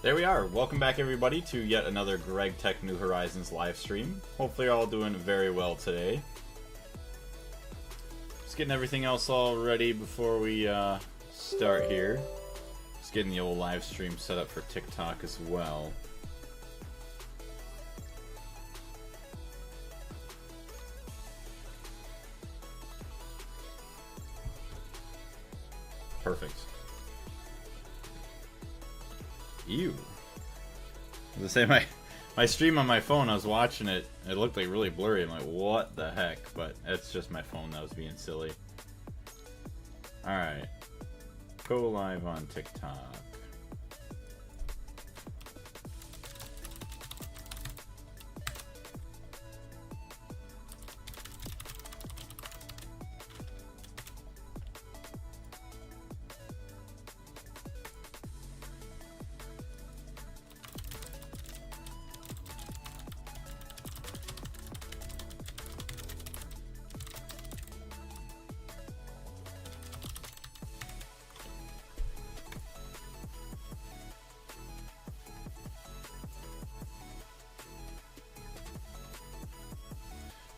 There we are. Welcome back, everybody, to yet another Gregtech New Horizons live stream. Hopefully you're all doing very well today. Just getting everything else all ready before we start here. Just getting the old live stream set up for TikTok as well. Perfect. Ew. To say my stream on my phone, I was watching it, it looked like really blurry. I'm like, what the heck? But it's just my phone that was being silly. Alright. Go live on TikTok.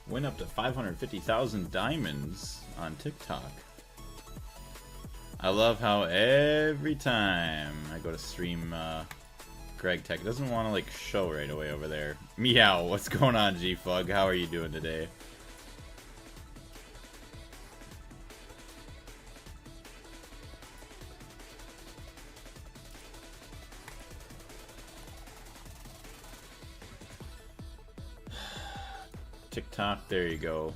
Went up to 550,000 diamonds on TikTok. I love how every time I go to stream Gregtech, it doesn't want to like show right away over there. Meow, what's going on, G-Fug? How are you doing today? TikTok, there you go.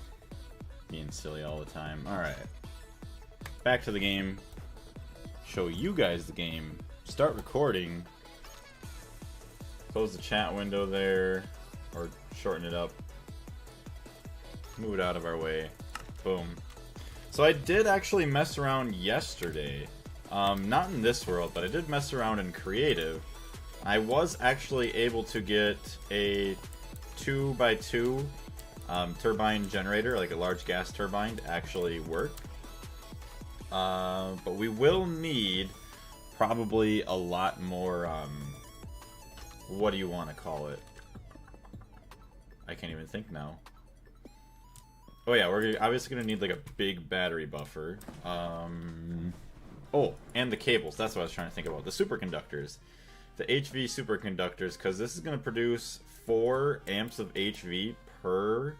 Being silly all the time. Alright. Back to the game. Show you guys the game. Start recording. Close the chat window there. Or shorten it up. Move it out of our way. Boom. So I did actually mess around yesterday. Not in this world, but I did mess around in creative. I was actually able to get a 2x2 turbine generator, like a large gas turbine, to actually work. But we will need probably a lot more, what do you want to call it? I can't even think now. Oh yeah, we're obviously going to need like a big battery buffer. Oh, and the cables, that's what I was trying to think about. The superconductors. The HV superconductors, because this is going to produce 4 amps of HV per,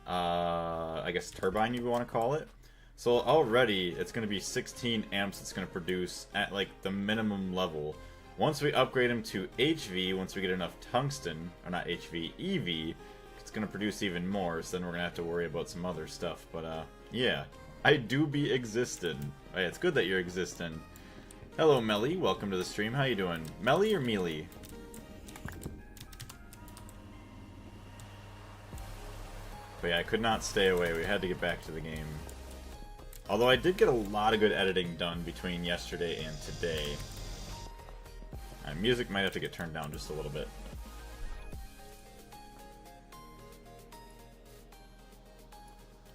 I guess, turbine you want to call it. So already it's going to be 16 amps it's going to produce at like the minimum level. Once we upgrade them to HV, once we get enough tungsten, or not HV, EV, it's going to produce even more, so then we're going to have to worry about some other stuff. But yeah, I do be existing. Oh, yeah, it's good that you're existing. Hello Melly, welcome to the stream. How you doing? Melly or Mealy? But yeah, I could not stay away. We had to get back to the game. Although I did get a lot of good editing done between yesterday and today. Music might have to get turned down just a little bit.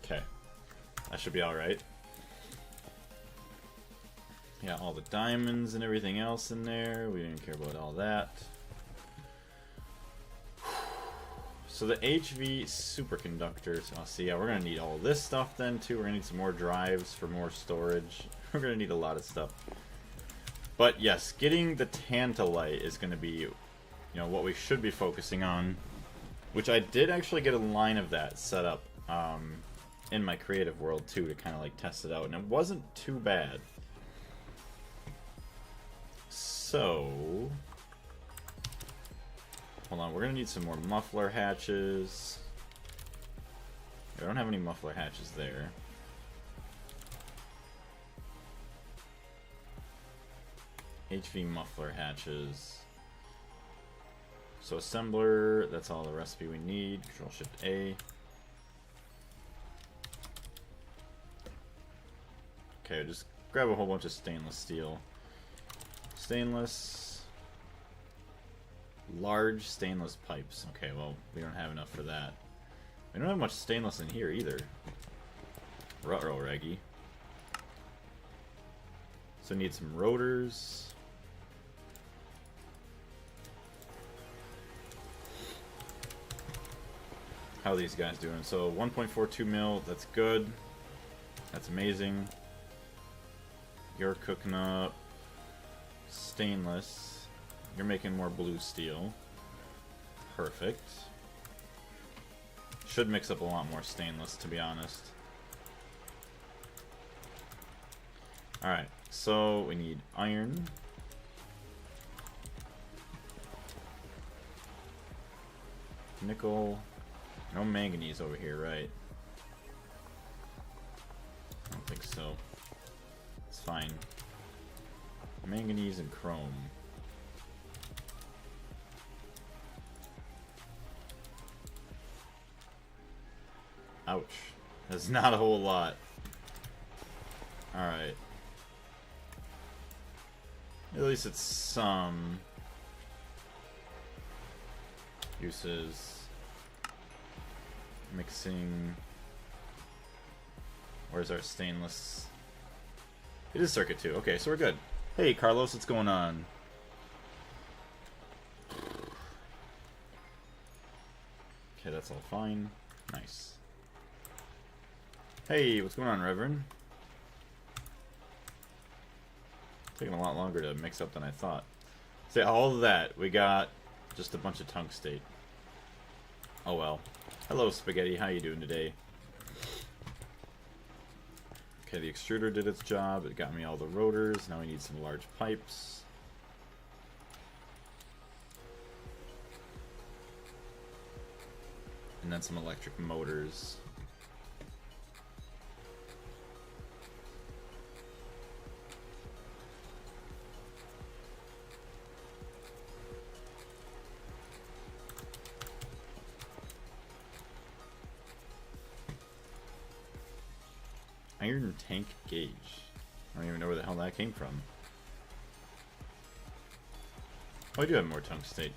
Okay. That should be alright. Yeah, all the diamonds and everything else in there. We didn't care about all that. So the HV superconductors, oh, see, yeah, we're going to need all this stuff then, too. We're going to need some more drives for more storage. We're going to need a lot of stuff. But, yes, getting the Tantalite is going to be, you know, what we should be focusing on. Which I did actually get a line of that set up in my creative world, too, to kind of, like, test it out. And it wasn't too bad. So... hold on, we're going to need some more muffler hatches. I don't have any muffler hatches there. HV muffler hatches. So assembler, that's all the recipe we need. Control Shift A. Okay, just grab a whole bunch of stainless steel. Stainless. Large stainless pipes. Okay, well, we don't have enough for that. We don't have much stainless in here either. Ruh-roh, Reggie. So need some rotors. how are these guys doing? So 1.42 mil, that's good. That's amazing. You're cooking up stainless. You're making more blue steel. Perfect. Should mix up a lot more stainless, to be honest. Alright, so we need iron. Nickel. No manganese over here, right? I don't think so. It's fine. Manganese and chrome. Ouch. That's not a whole lot. Alright. At least it's some uses. Mixing. Where's our stainless? It is circuit 2. Okay, so we're good. Hey, Carlos, what's going on? Okay, that's all fine. Nice. Hey, what's going on, Reverend? Taking a lot longer to mix up than I thought. Say all of that, we got just a bunch of tungstate. Oh well. Hello, Spaghetti. How you doing today? Okay, the extruder did its job. It got me all the rotors. Now we need some large pipes. And then some electric motors. Iron tank gauge. I don't even know where the hell that came from. Oh, I do have more tungstate.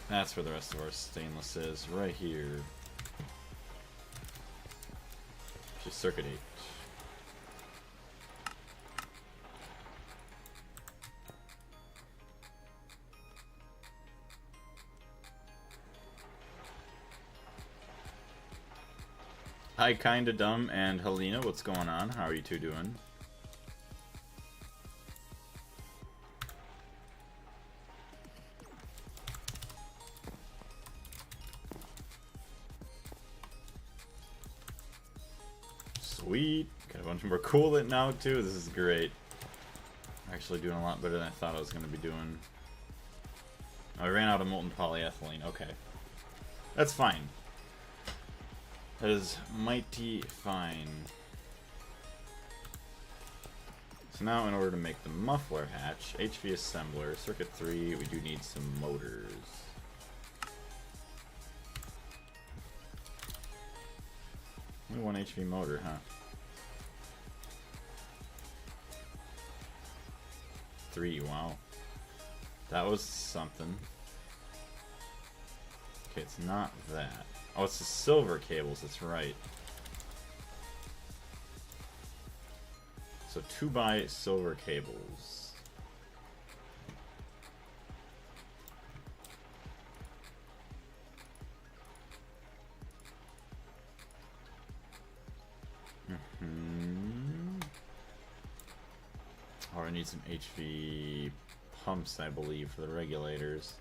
That's where the rest of our stainless is, right here. Just circuit 8. Hi, Kinda Dumb and Helena, what's going on? How are you two doing? Sweet. Got a bunch more coolant now, too. This is great. Actually doing a lot better than I thought I was going to be doing. I ran out of molten polyethylene. Okay. That's fine. That is mighty fine. So now in order to make the muffler hatch, HV assembler, circuit 3, we do need some motors. Only one HV motor, huh? 3, wow. That was something. Okay, it's not that. Oh, it's the silver cables, that's right. So 2x silver cables. Oh, I need some HV pumps, I believe, for the regulators.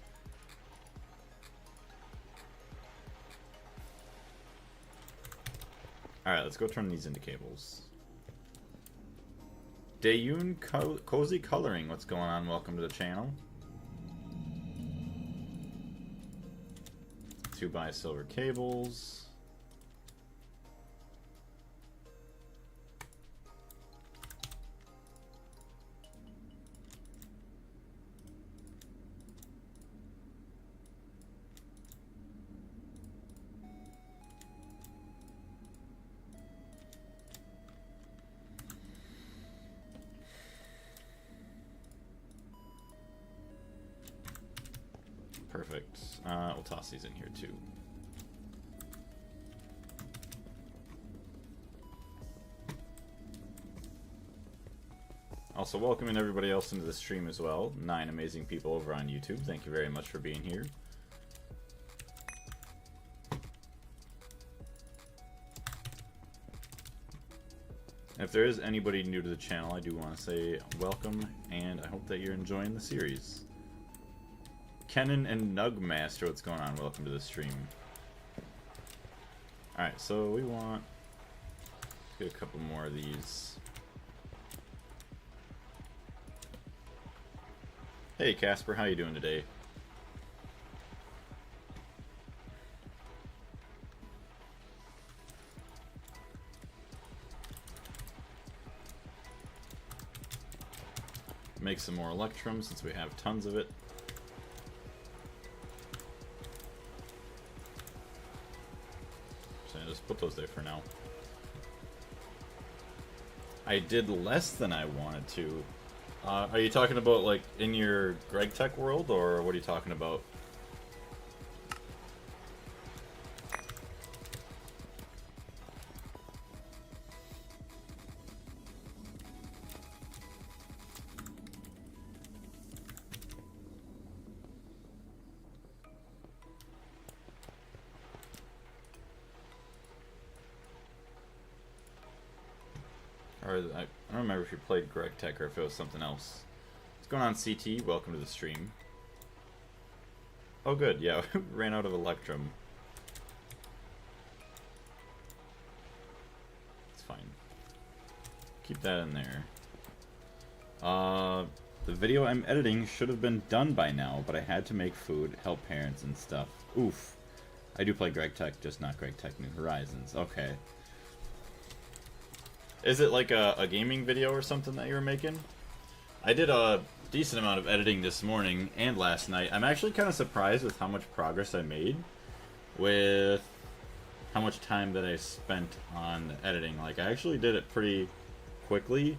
Alright, let's go turn these into cables. Dayun Cozy Coloring, what's going on? Welcome to the channel. 2x silver cables. Perfect. We'll toss these in here too. Also welcoming everybody else into the stream as well. 9 amazing people over on YouTube. Thank you very much for being here. If there is anybody new to the channel, I do want to say welcome, and I hope that you're enjoying the series. Kenan and Nugmaster, what's going on? Welcome to the stream. Alright, so we want... Let's get a couple more of these. Hey Casper, how you doing today? Make some more Electrum since we have tons of it. So just put those there for now. I did less than I wanted to. Are you talking about like in your Gregtech world, or what are you talking about? I don't remember if you played Gregtech or if it was something else. What's going on, CT? Welcome to the stream. Oh good, yeah, we ran out of Electrum. It's fine. Keep that in there. The video I'm editing should have been done by now, but I had to make food, help parents and stuff. Oof. I do play Gregtech, just not Gregtech New Horizons. Okay. Is it like a gaming video or something that you were making? I did a decent amount of editing this morning and last night. I'm actually kind of surprised with how much progress I made with how much time that I spent on the editing. Like, I actually did it pretty quickly,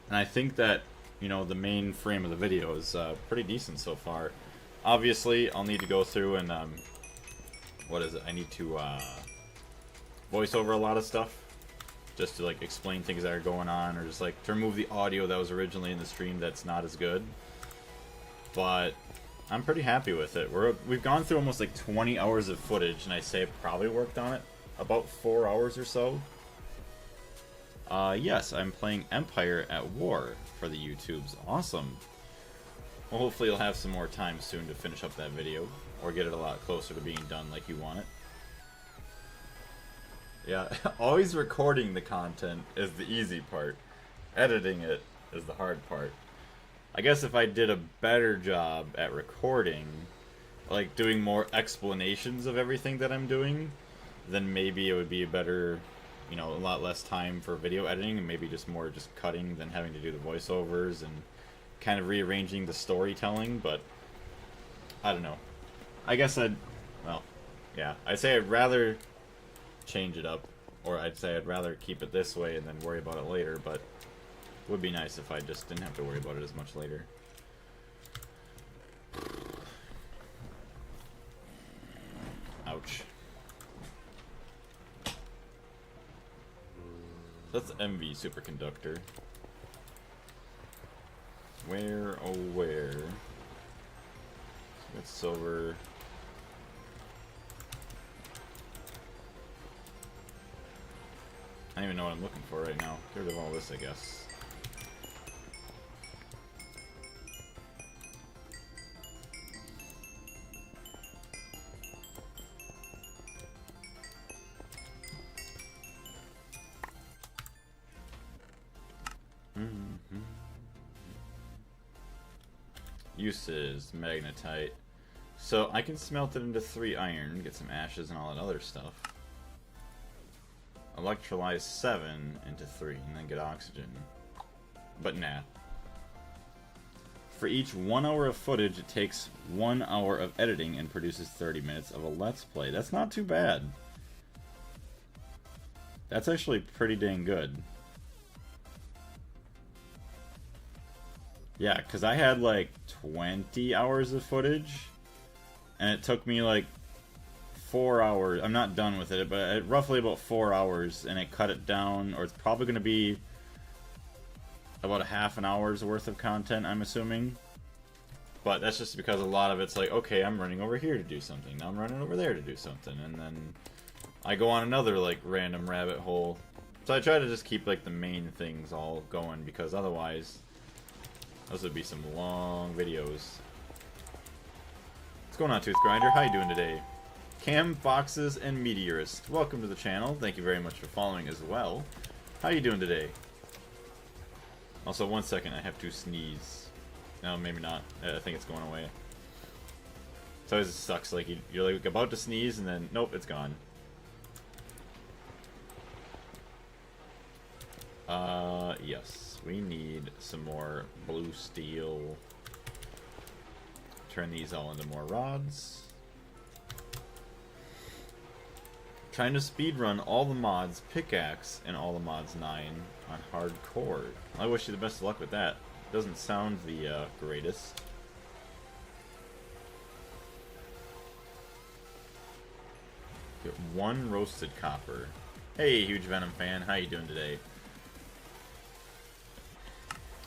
and I think that, you know, the main frame of the video is pretty decent so far. Obviously, I'll need to go through and, what is it? I need to voice over a lot of stuff. Just to like explain things that are going on, or just like to remove the audio that was originally in the stream that's not as good. But I'm pretty happy with it. We've gone through almost like 20 hours of footage, and I say I probably worked on it about 4 hours or so. Yes, I'm playing Empire at War for the YouTubes. Awesome. Well, hopefully you'll have some more time soon to finish up that video, or get it a lot closer to being done like you want it. Yeah, always recording the content is the easy part. Editing it is the hard part. I guess if I did a better job at recording, like doing more explanations of everything that I'm doing, then maybe it would be a better, you know, a lot less time for video editing, and maybe just more just cutting than having to do the voiceovers and kind of rearranging the storytelling, but I don't know. I guess well, yeah, I'd say I'd rather change it up, or I'd say I'd rather keep it this way and then worry about it later, but it would be nice if I just didn't have to worry about it as much later. Ouch. That's MV superconductor. Where, oh where? That's silver. I don't even know what I'm looking for right now. Get rid of all this, I guess. Uses magnetite. So I can smelt it into 3 iron, get some ashes and all that other stuff. Electrolyze 7 into 3, and then get oxygen. But nah. For each 1 hour of footage, it takes 1 hour of editing and produces 30 minutes of a Let's Play. That's not too bad. That's actually pretty dang good. Yeah, because I had like 20 hours of footage, and it took me like 4 hours. I'm not done with it, but roughly about 4 hours, and it cut it down, or it's probably going to be about a half an hour's worth of content, I'm assuming. But that's just because a lot of it's like, okay, I'm running over here to do something. Now I'm running over there to do something. And then I go on another, like, random rabbit hole. So I try to just keep, like, the main things all going, because otherwise those would be some long videos. What's going on, Tooth Grinder? How you doing today? Cam, Foxes, and Meteorist. Welcome to the channel. Thank you very much for following as well. How you doing today? Also, 1 second, I have to sneeze. No, maybe not. I think it's going away. It always sucks. Like, you're like about to sneeze, and then, nope, it's gone. Yes. We need some more blue steel. Turn these all into more rods. Trying to speedrun all the mods, pickaxe, and all the mods 9 on hardcore. I wish you the best of luck with that. Doesn't sound the greatest. Get 1 roasted copper. Hey, huge Venom fan, how you doing today?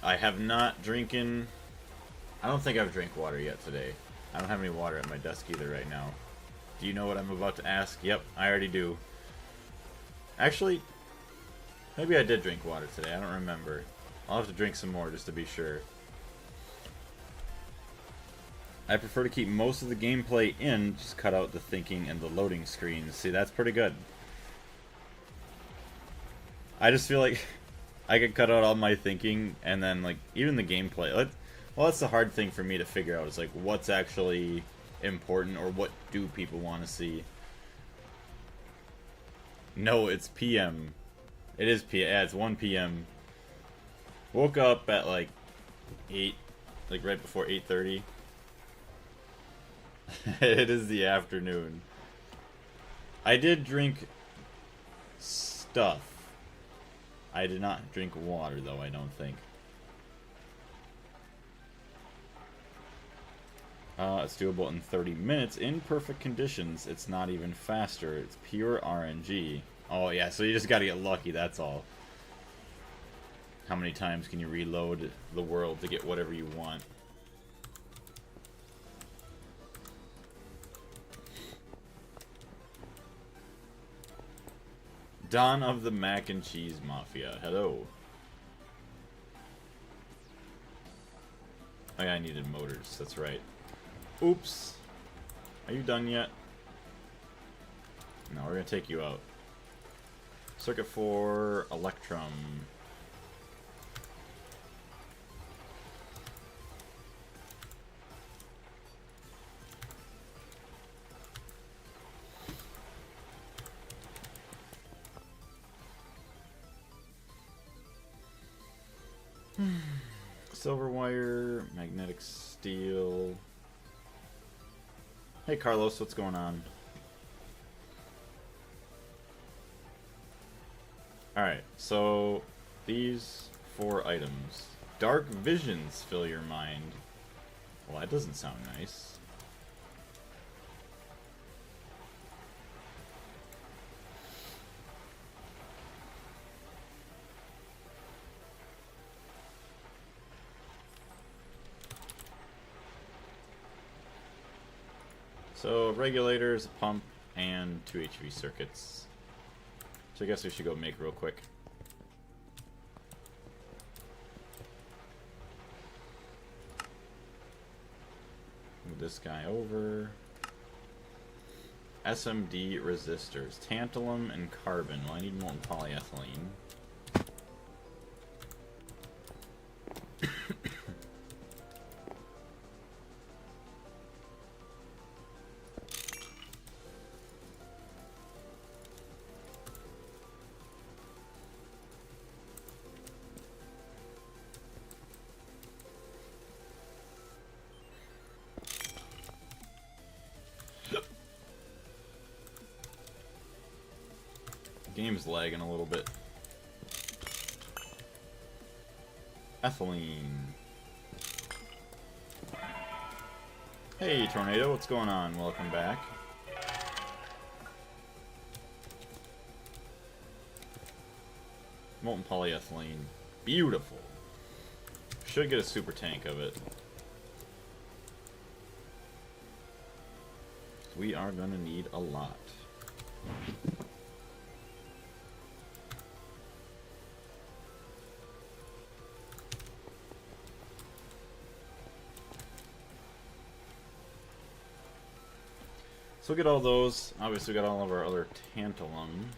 I have not drinking. I don't think I've drank water yet today. I don't have any water at my desk either right now. Do you know what I'm about to ask? Yep, I already do. Actually, maybe I did drink water today. I don't remember. I'll have to drink some more just to be sure. I prefer to keep most of the gameplay in, just cut out the thinking and the loading screens. See, that's pretty good. I just feel like I could cut out all my thinking and then, like, even the gameplay. Well, that's the hard thing for me to figure out. Is like, what's actually important, or what do people want to see? No, it's PM. It is PM. Yeah, it's 1 PM. Woke up at like 8, like right before 8:30. It is the afternoon. I did drink stuff. I did not drink water, though, I don't think. It's doable in 30 minutes in perfect conditions. It's not even faster. It's pure RNG. Oh, yeah, so you just gotta get lucky, that's all. How many times can you reload the world to get whatever you want? Dawn of the Mac and Cheese Mafia. Hello. Oh yeah, I needed motors. That's right. Oops. Are you done yet? No, we're gonna take you out. Circuit 4, Electrum. Silver wire, magnetic steel. Hey Carlos, what's going on? Alright, so these 4 items. Dark visions fill your mind. Well, that doesn't sound nice. So, regulators, a pump, and 2 HV circuits. So I guess we should go make real quick. Move this guy over. SMD resistors. Tantalum and carbon. Well, I need molten polyethylene. Game's lagging a little bit. Ethylene. Hey Tornado, what's going on? Welcome back. Molten polyethylene. Beautiful. should get a super tank of it. We are gonna need a lot. So we'll get all those. Obviously we got all of our other tantalum.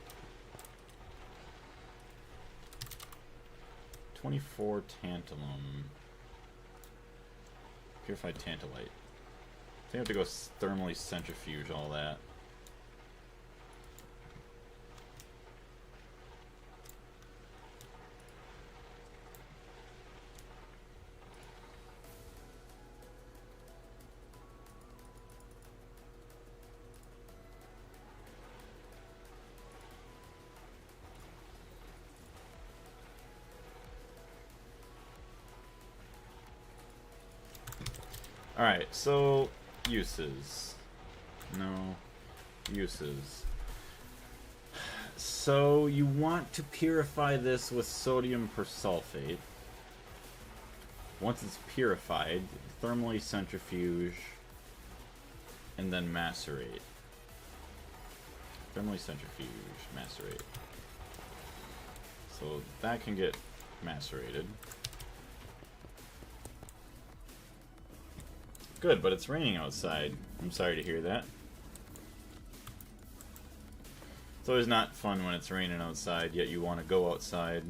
24 tantalum. Purified tantalite. I think I have to go thermally centrifuge all that. Alright, so uses. No. Uses. So you want to purify this with sodium persulfate. Once it's purified, thermally centrifuge, and then macerate. Thermally centrifuge, macerate. So that can get macerated. Good, but it's raining outside. I'm sorry to hear that. It's always not fun when it's raining outside, yet you want to go outside.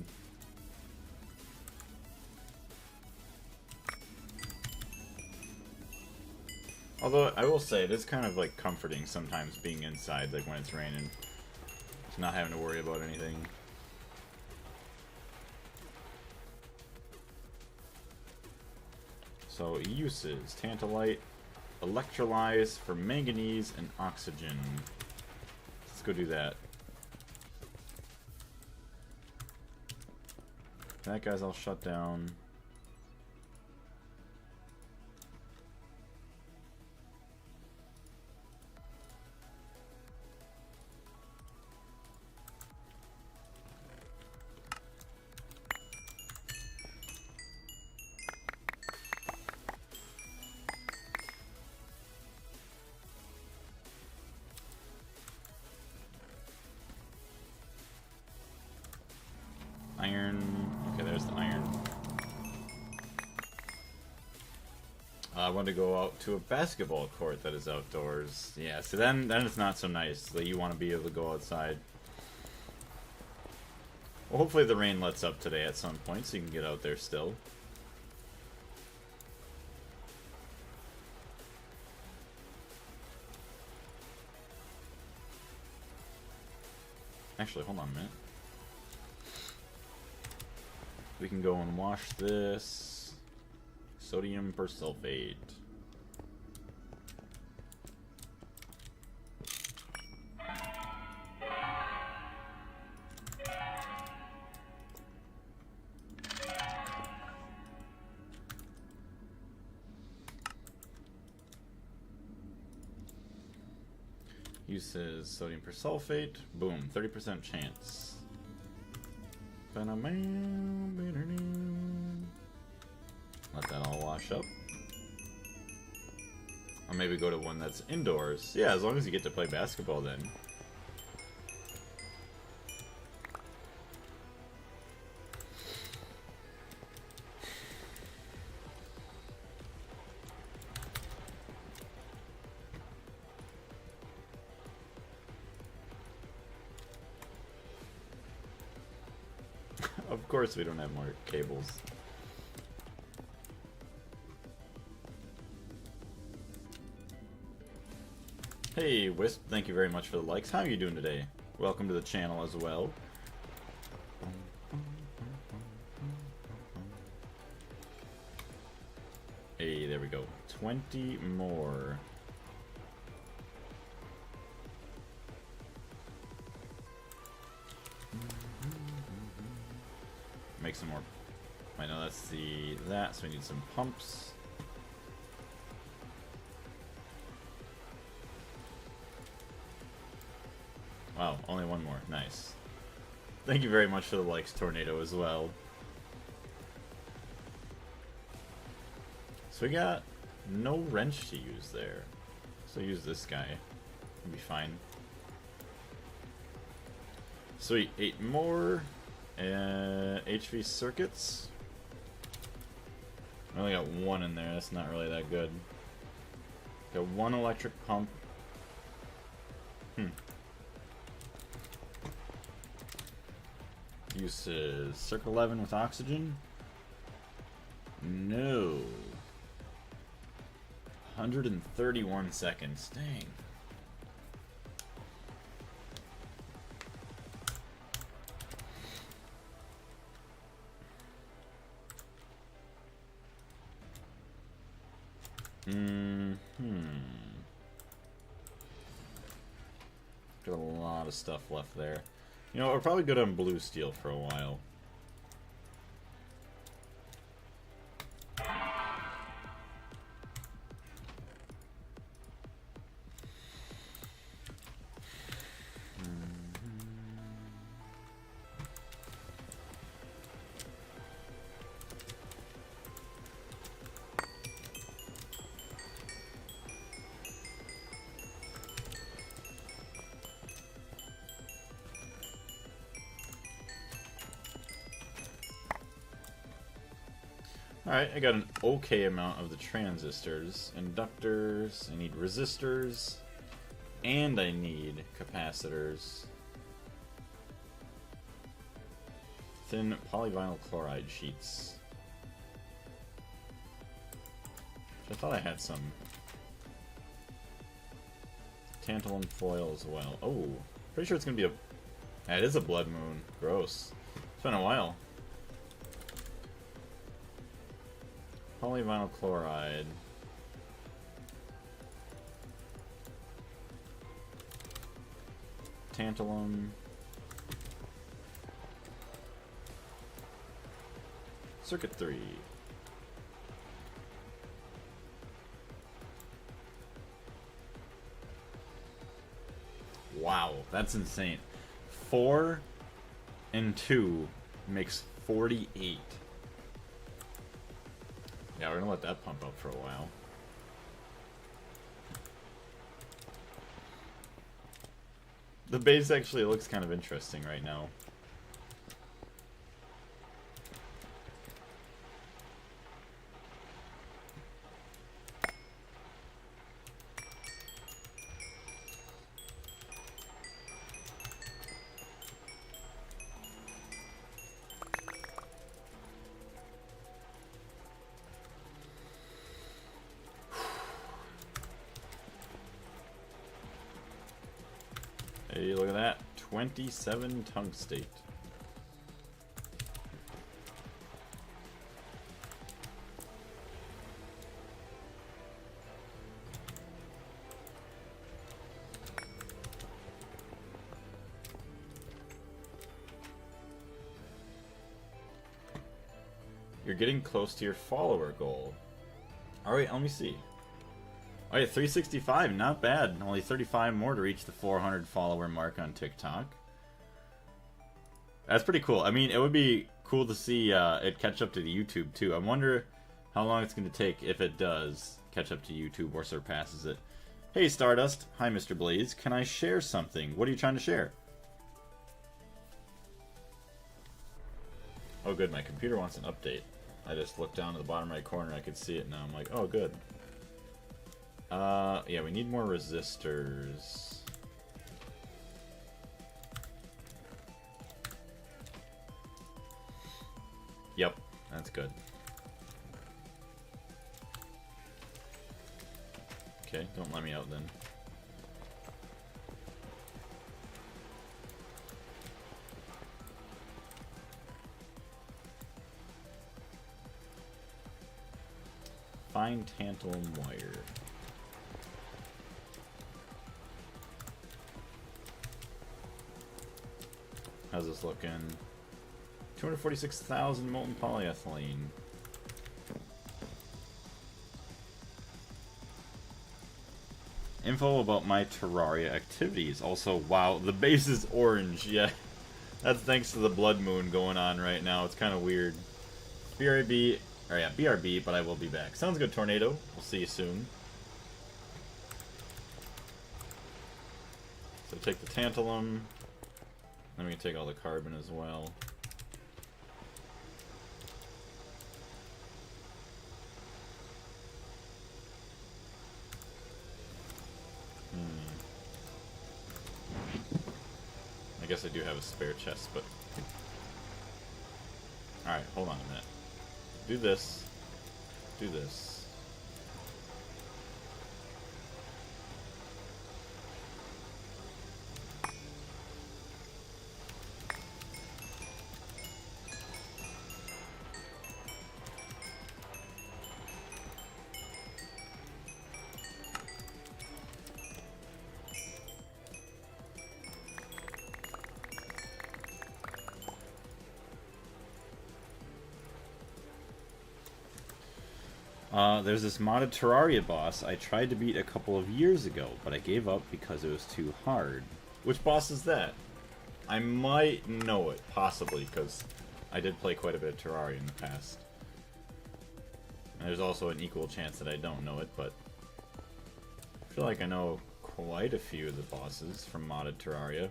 Although, I will say, it is kind of, like, comforting sometimes being inside, like, when it's raining. Just not having to worry about anything. So, uses. Tantalite. Electrolyze for manganese and oxygen. Let's go do that. That guy's all shut down. Iron. Okay, there's the iron. I want to go out to a basketball court that is outdoors. Yeah, so then it's not so nice that you want to be able to go outside. Well, hopefully the rain lets up today at some point so you can get out there still. Actually, hold on a minute. We can go and wash this. Sodium persulfate. Uses sodium persulfate. Boom, 30% chance. Let that all wash up. Or maybe go to one that's indoors. Yeah, as long as you get to play basketball then. Of course we don't have more cables. Hey Wisp, thank you very much for the likes. How are you doing today? Welcome to the channel as well. Hey, there we go. 20 more. Make some more. I know that's that, so we need some pumps. Wow, only one more. Nice. Thank you very much for the likes, Tornado, as well. So we got no wrench to use there. So use this guy. It'll be fine. Sweet, 8 more. HV circuits. I only got 1 in there, that's not really that good. Got 1 electric pump. Uses circle 11 with oxygen. No. 131 seconds, dang. Got a lot of stuff left there. You know, we're probably good on blue steel for a while. Alright, I got an okay amount of the transistors. Inductors, I need resistors, and I need capacitors. Thin polyvinyl chloride sheets. I thought I had some. Tantalum foil as well. Oh, pretty sure it's gonna be a... It is a blood moon. Gross. It's been a while. Polyvinyl chloride. Tantalum. Circuit 3. Wow, that's insane. 4 and 2 makes 48. Yeah, we're gonna let that pump up for a while. The base actually looks kind of interesting right now. Hey, look at that. 27 tungstate. You're getting close to your follower goal. Alright, let me see. Alright, 365, not bad. Only 35 more to reach the 400 follower mark on TikTok. That's pretty cool. I mean, it would be cool to see it catch up to the YouTube too. I wonder how long it's going to take if it does catch up to YouTube or surpasses it. Hey Stardust, hi Mr. Blaze, can I share something? What are you trying to share? Oh good, my computer wants an update. I just looked down to the bottom right corner, I could see it now. I'm like, oh good. Yeah, we need more resistors. Yep, that's good. Okay, don't let me out then. Fine tantalum wire. How's this looking? 246,000 molten polyethylene. Info about my Terraria activities. Also, wow, the base is orange. Yeah, that's thanks to the blood moon going on right now. It's kind of weird. BRB Or yeah, BRB, but I will be back. Sounds good, Tornado. We'll see you soon. So take the tantalum. Then we can take all the carbon as well. I guess I do have a spare chest, but... Alright, hold on a minute. Do this. Do this. There's this modded Terraria boss I tried to beat a couple of years ago, but I gave up because it was too hard. Which boss is that? I might know it, possibly, because I did play quite a bit of Terraria in the past. And there's also an equal chance that I don't know it, but I feel like I know quite a few of the bosses from modded Terraria.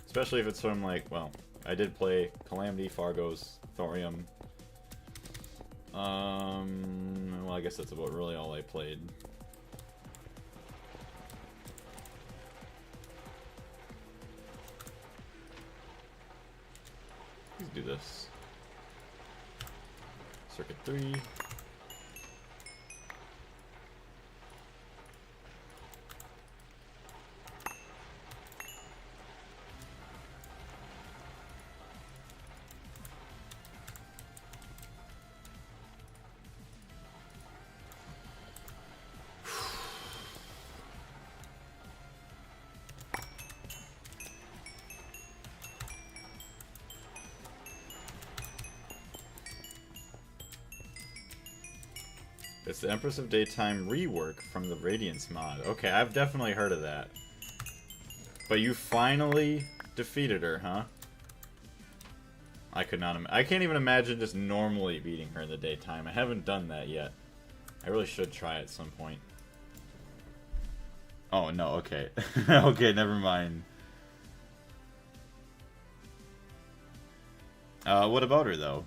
Especially if it's from, like, well, I did play Calamity, Fargos, Thorium. Well, I guess that's about really all I played. Let's do this. Circuit 3. It's the Empress of Daytime rework from the Radiance mod. Okay, I've definitely heard of that. But you finally defeated her, huh? I could not. I can't even imagine just normally beating her in the daytime. I haven't done that yet. I really should try at some point. Oh no. Okay. Okay. Never mind. What about her though?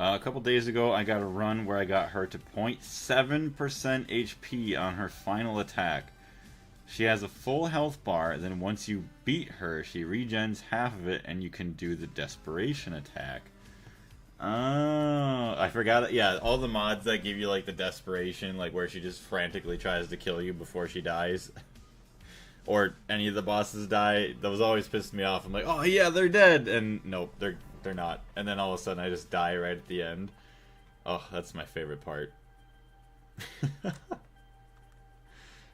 A couple days ago, I got a run where I got her to 0.7% HP on her final attack. She has a full health bar, then once you beat her, she regens half of it, and you can do the desperation attack. Oh, I forgot it. Yeah, all the mods that give you, like, the desperation, like, where she just frantically tries to kill you before she dies. Or any of the bosses die, those always pissed me off. I'm like, oh yeah, they're dead! And nope, they're not. And then all of a sudden I just die right at the end. Oh, that's my favorite part.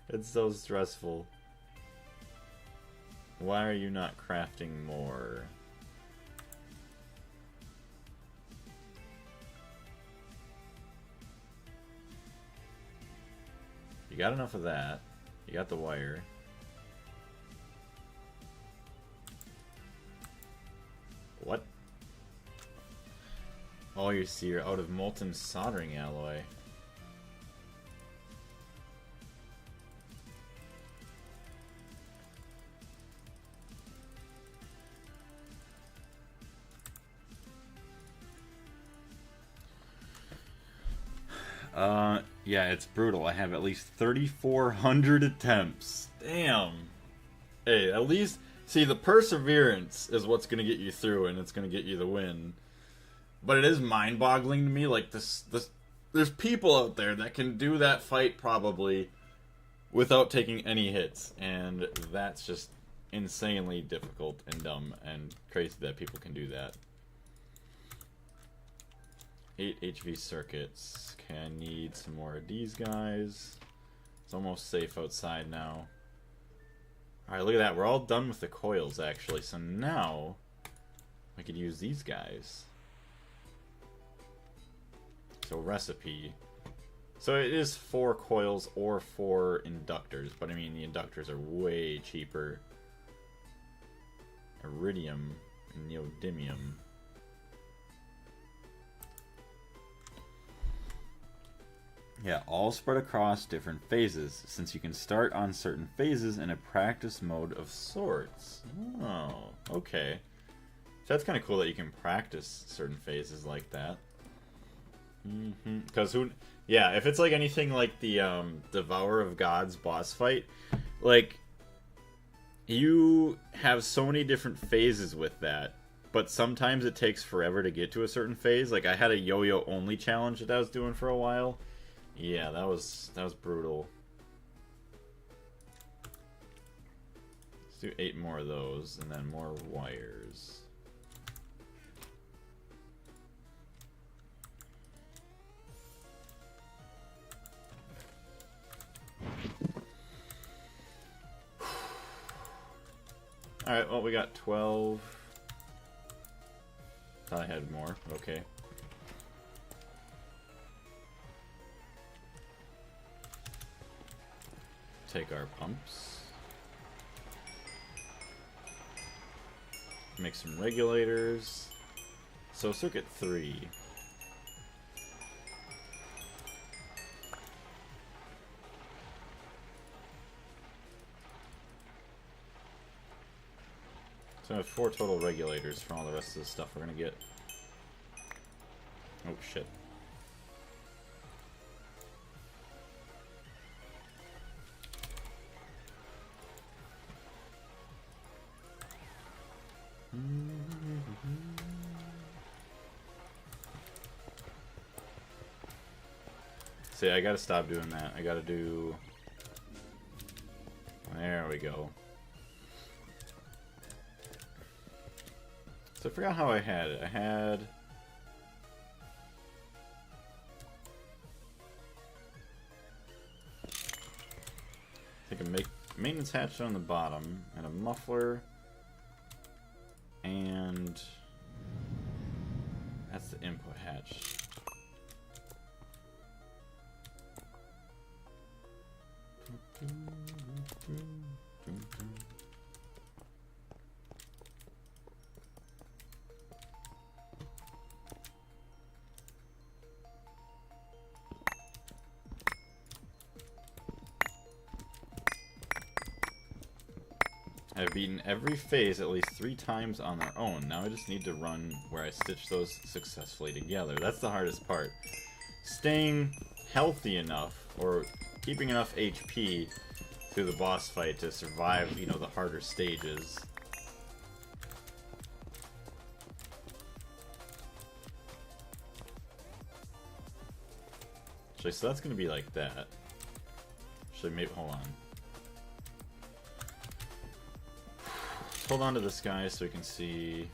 It's so stressful. Why are you not crafting more? You got enough of that. You got the wire. What? Oh, you see, you're out of molten soldering alloy. Yeah, it's brutal. I have at least 3,400 attempts. Damn. Hey, at least... See, the perseverance is what's going to get you through, and it's going to get you the win. But it is mind-boggling to me, like, there's people out there that can do that fight, probably, without taking any hits. And that's just insanely difficult and dumb and crazy that people can do that. 8 HV circuits. Okay, I need some more of these guys. It's almost safe outside now. Alright, look at that. We're all done with the coils, actually. So now, I could use these guys. So, recipe. So, it is 4 coils or 4 inductors. But, I mean, the inductors are way cheaper. Iridium and neodymium. Yeah, all spread across different phases, since you can start on certain phases in a practice mode of sorts. Oh, okay. So that's kind of cool that you can practice certain phases like that. Because yeah, if it's like anything like the Devourer of Gods boss fight, like, you have so many different phases with that, but sometimes it takes forever to get to a certain phase. Like, I had a yo-yo only challenge that I was doing for a while. Yeah, that was brutal. Let's do 8 more of those, and then more wires. Alright, well, we got 12. Thought I had more. Okay. Take our pumps. Make some regulators. So circuit 3. So I have 4 total regulators for all the rest of the stuff we're gonna get. Oh shit. See, I gotta stop doing that. I gotta do... There we go. So I forgot how I had it. I had... I think a maintenance hatch on the bottom, and a muffler, and that's the input hatch. I've beaten every phase at least 3 times on their own. Now I just need to run where I stitch those successfully together. That's the hardest part. Staying healthy enough, or keeping enough HP through the boss fight to survive, you know, the harder stages. Actually, so that's gonna be like that. Actually, maybe, hold on. Hold on to this guy so we can see.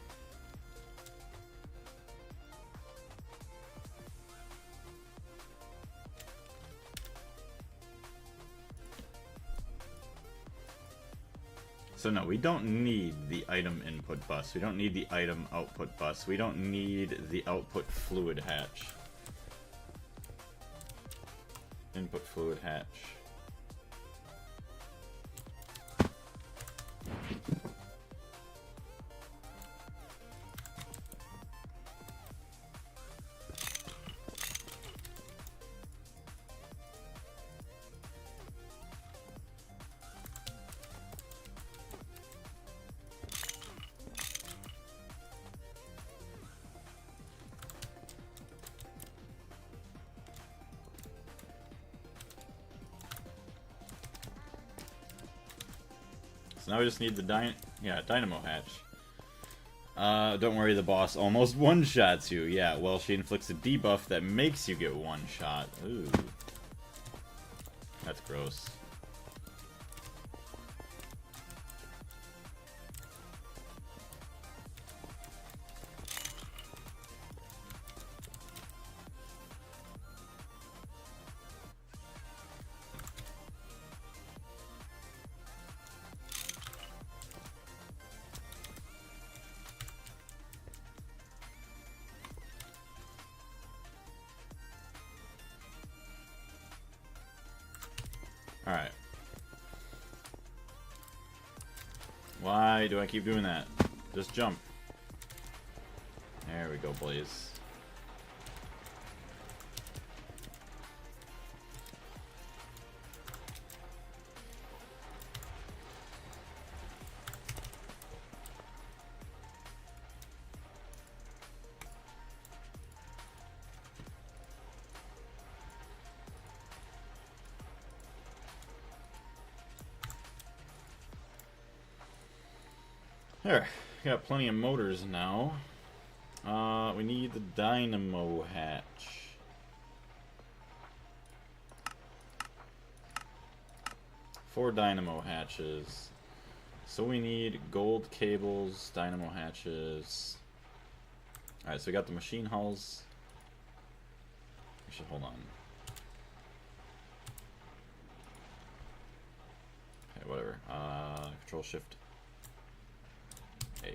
So no, we don't need the item input bus. We don't need the item output bus. We don't need the output fluid hatch. Input fluid hatch. So now we just need the dynamo hatch. Don't worry, the boss almost one-shots you. Yeah, well, she inflicts a debuff that makes you get one-shot. Ooh. That's gross. Alright. Why do I keep doing that? Just jump. There we go, Blaze. There, got plenty of motors now. We need the dynamo hatch. Four dynamo hatches. So we need gold cables, dynamo hatches. Alright, so we got the machine hulls. Actually, hold on. Okay, whatever. Control shift. A.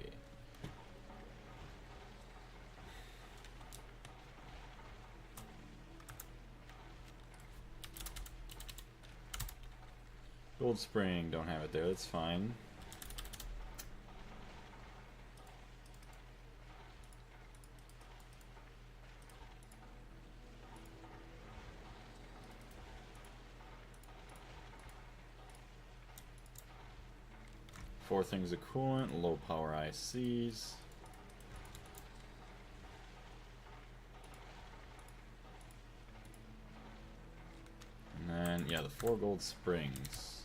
Gold spring, don't have it there, that's fine. Four things of coolant, low power ICs. And then, yeah, the 4 gold springs.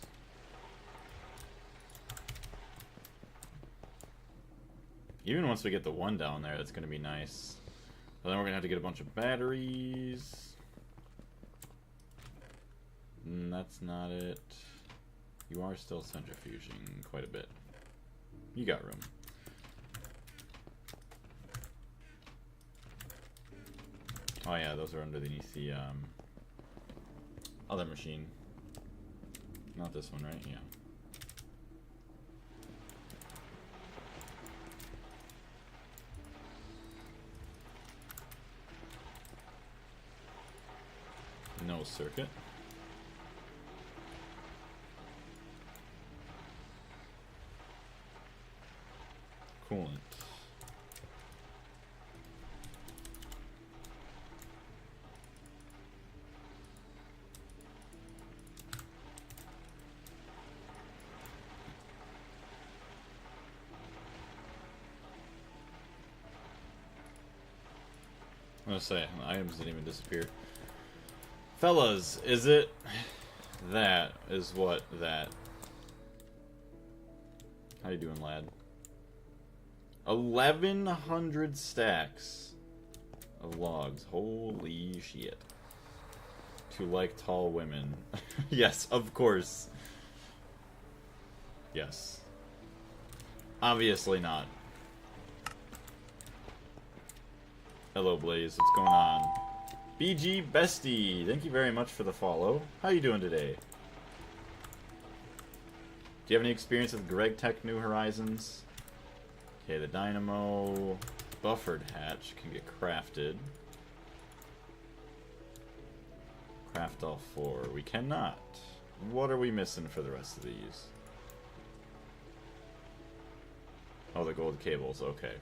Even once we get the 1 down there, that's going to be nice. But then we're going to have to get a bunch of batteries. That's not it. You are still centrifuging quite a bit. You got room. Oh yeah, those are underneath the other machine. Not this one, right? Yeah. No circuit. Coolant. I'm gonna say, items didn't even disappear. Fellas, is it that is what that? How you doing, lad? 1,100 stacks of logs. Holy shit. To like tall women. Yes, of course. Yes. Obviously not. Hello, Blaze. What's going on? BG Bestie, thank you very much for the follow. How you doing today? Do you have any experience with Gregtech New Horizons? Okay, the dynamo buffered hatch can get crafted. Craft all 4. We cannot. What are we missing for the rest of these? Oh, the gold cables. Okay.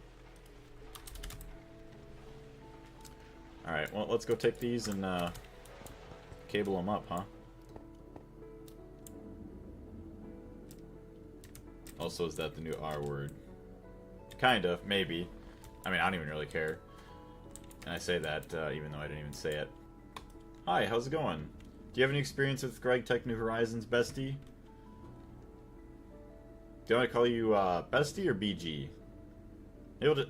Alright, well, let's go take these and cable them up, huh? Also, is that the new R word? Kind of, maybe. I mean, I don't even really care. And I say that even though I didn't even say it. Hi, how's it going? Do you have any experience with Gregtech New Horizons, bestie? Do I call you Bestie or BG?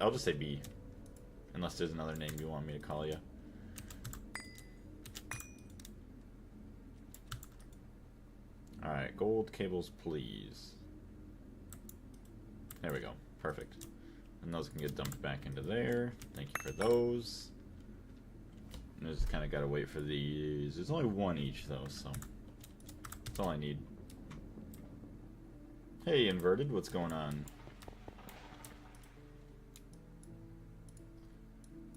I'll just say B. Unless there's another name you want me to call you. Alright, gold cables, please. There we go. Perfect. And those can get dumped back into there. Thank you for those. And I just kind of got to wait for these. There's only one each, though, so that's all I need. Hey, Inverted, what's going on?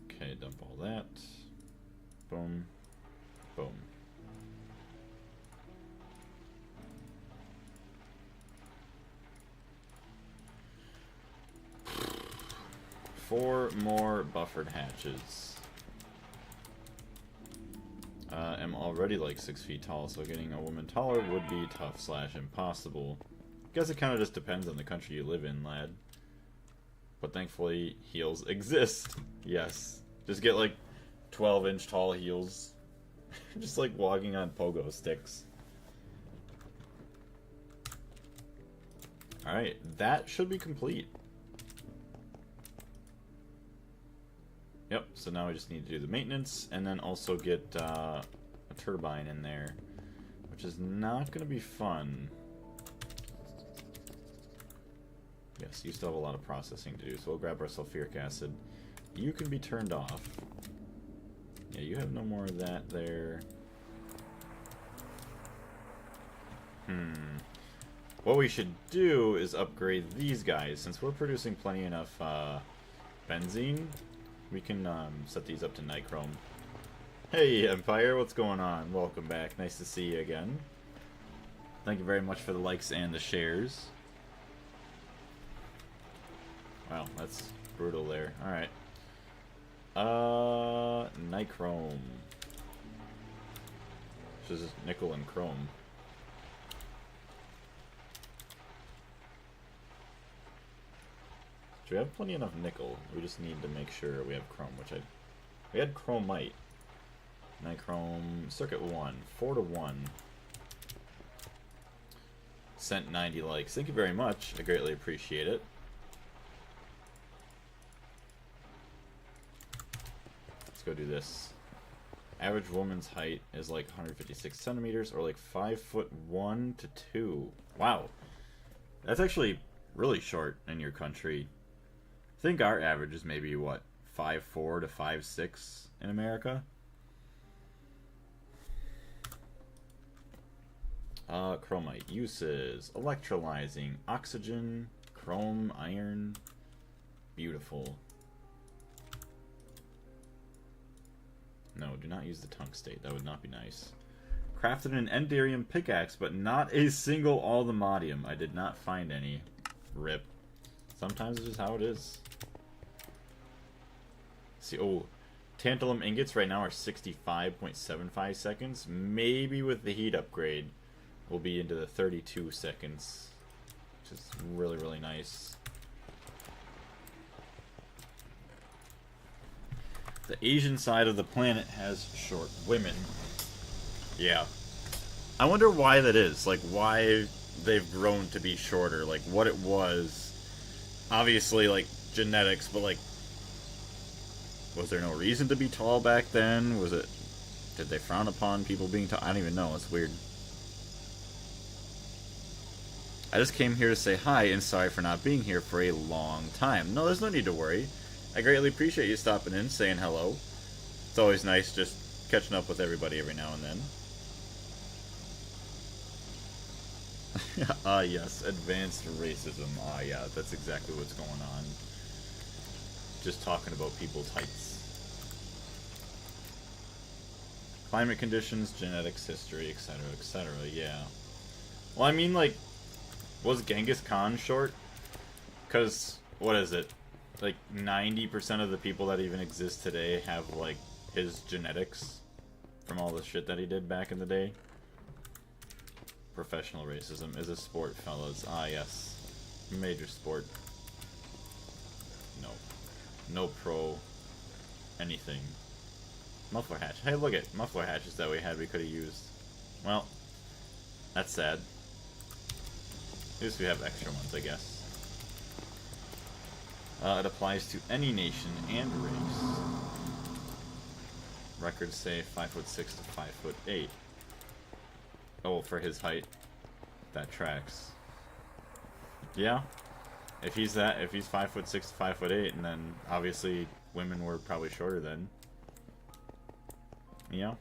Okay, dump all that. Boom. Boom. Four more buffered hatches. I'm already like 6 feet tall, so getting a woman taller would be tough / impossible. Guess it kind of just depends on the country you live in, lad. But thankfully, heels exist. Yes. Just get like 12-inch tall heels. Just like walking on pogo sticks. Alright, that should be complete. Yep, so now we just need to do the maintenance and then also get a turbine in there, which is not going to be fun. Yes, you still have a lot of processing to do, so we'll grab our sulfuric acid. You can be turned off. Yeah, you have no more of that there. What we should do is upgrade these guys. Since we're producing plenty enough benzene, we can set these up to nichrome. Hey, Empire, what's going on? Welcome back. Nice to see you again. Thank you very much for the likes and the shares. Wow, that's brutal there. Alright. Nichrome. Which is nickel and chrome. So we have plenty enough nickel. We just need to make sure we have chrome, which we had chromite. Nichrome, circuit 1, 4 to 1. Sent 90 likes. Thank you very much. I greatly appreciate it. Let's go do this. Average woman's height is like 156 centimeters, or like 5'1" to 2. Wow, that's actually really short in your country. I think our average is maybe what, 5'4" to 5'6" in America. Chromite uses electrolyzing, oxygen, chrome, iron. Beautiful. No, do not use the tungstate. That would not be nice. Crafted an enderium pickaxe, but not a single aldomadium. I did not find any. Rip. Sometimes it's just how it is. See, oh, tantalum ingots right now are 65.75 seconds. Maybe with the heat upgrade, we'll be into the 32 seconds, which is really, really nice. The Asian side of the planet has short women. Yeah. I wonder why that is. Like, why they've grown to be shorter. Like, what it was. Obviously, like, genetics, but, like, was there no reason to be tall back then? Was it... Did they frown upon people being tall? I don't even know. It's weird. I just came here to say hi, and sorry for not being here for a long time. No, there's no need to worry. I greatly appreciate you stopping in, saying hello. It's always nice just catching up with everybody every now and then. Yes, advanced racism. Yeah, that's exactly what's going on. Just talking about people's heights. Climate conditions, genetics, history, etc., etc., yeah. Well, I mean, like, was Genghis Khan short? Because, what is it? Like, 90% of the people that even exist today have, like, his genetics from all the shit that he did back in the day. Professional racism is a sport, fellas. Yes. Major sport. No. No pro. Anything. Muffler hatch. Hey, look at muffler hatches that we had we could have used. Well, that's sad. At least we have extra ones, I guess. It applies to any nation and race. Records say 5'6" to 5'8". Oh, for his height, that tracks. Yeah, if he's 5'6" to 5'8", and then obviously women were probably shorter then. Yeah,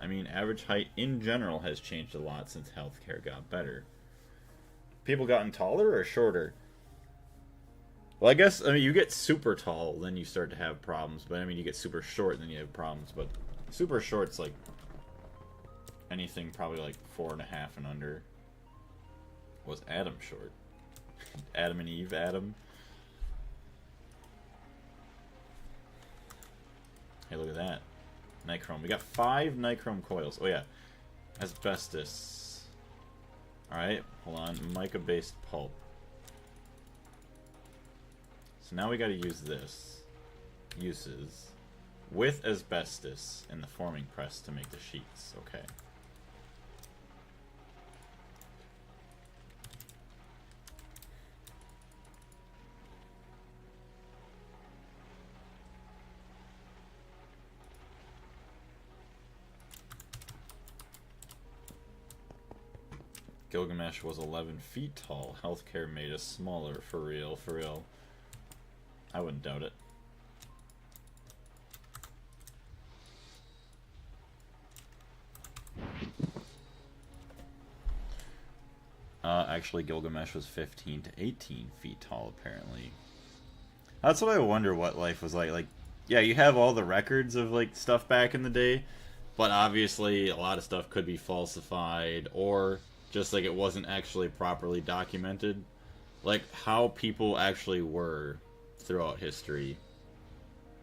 I mean, average height in general has changed a lot since healthcare got better. People gotten taller or shorter? Well, I guess, I mean, you get super tall, then you start to have problems. But, I mean, you get super short, then you have problems. But super short's like anything probably like 4.5 and under. Was Adam short? Adam and Eve, Adam? Hey, look at that. Nichrome. We got 5 nichrome coils. Oh, yeah. Asbestos. Alright, hold on. Mica-based pulp. So now we gotta use this. Uses. With asbestos in the forming press to make the sheets. Okay. Gilgamesh was 11 feet tall. Healthcare made us smaller. For real, for real. I wouldn't doubt it. Actually, Gilgamesh was 15 to 18 feet tall, apparently. That's what I wonder what life was like. Like, yeah, you have all the records of, like, stuff back in the day, but obviously a lot of stuff could be falsified, or just, like, it wasn't actually properly documented. Like, how people actually were throughout history.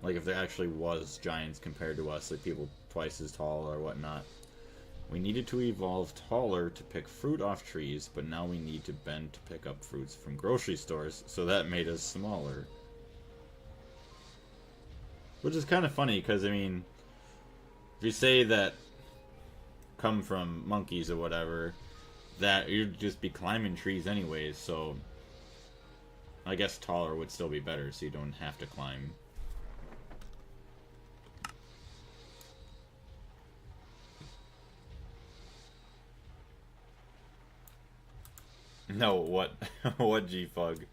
Like, if there actually was giants compared to us, like people twice as tall or whatnot. We needed to evolve taller to pick fruit off trees, but now we need to bend to pick up fruits from grocery stores, so that made us smaller. Which is kind of funny, because, I mean, if you say that come from monkeys or whatever, that you'd just be climbing trees anyways, so I guess taller would still be better, so you don't have to climb. No, what? What G-Fug?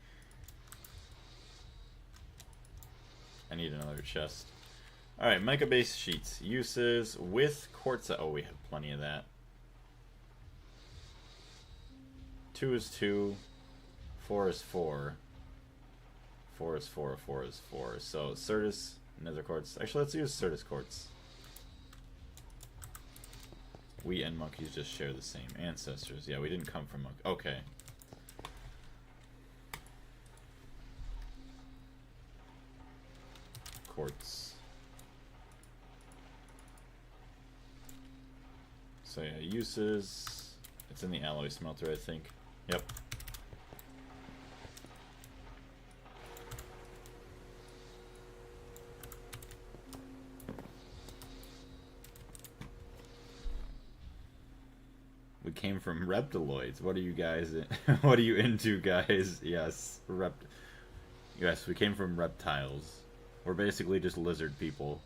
I need another chest. Alright, mica-based sheets. Uses with quartz. Oh, we have plenty of that. 2 is 2. 4 is 4. 4 is 4. 4 is 4. So, Certus, nether quartz. Actually, let's use Certus quartz. We and monkeys just share the same ancestors. Yeah, we didn't come from monkeys. Okay. Quartz. So yeah, uses. It's in the alloy smelter, I think. Yep. We came from reptiloids. What are you guys? What are you into, guys? Yes, Yes, we came from reptiles. We're basically just lizard people.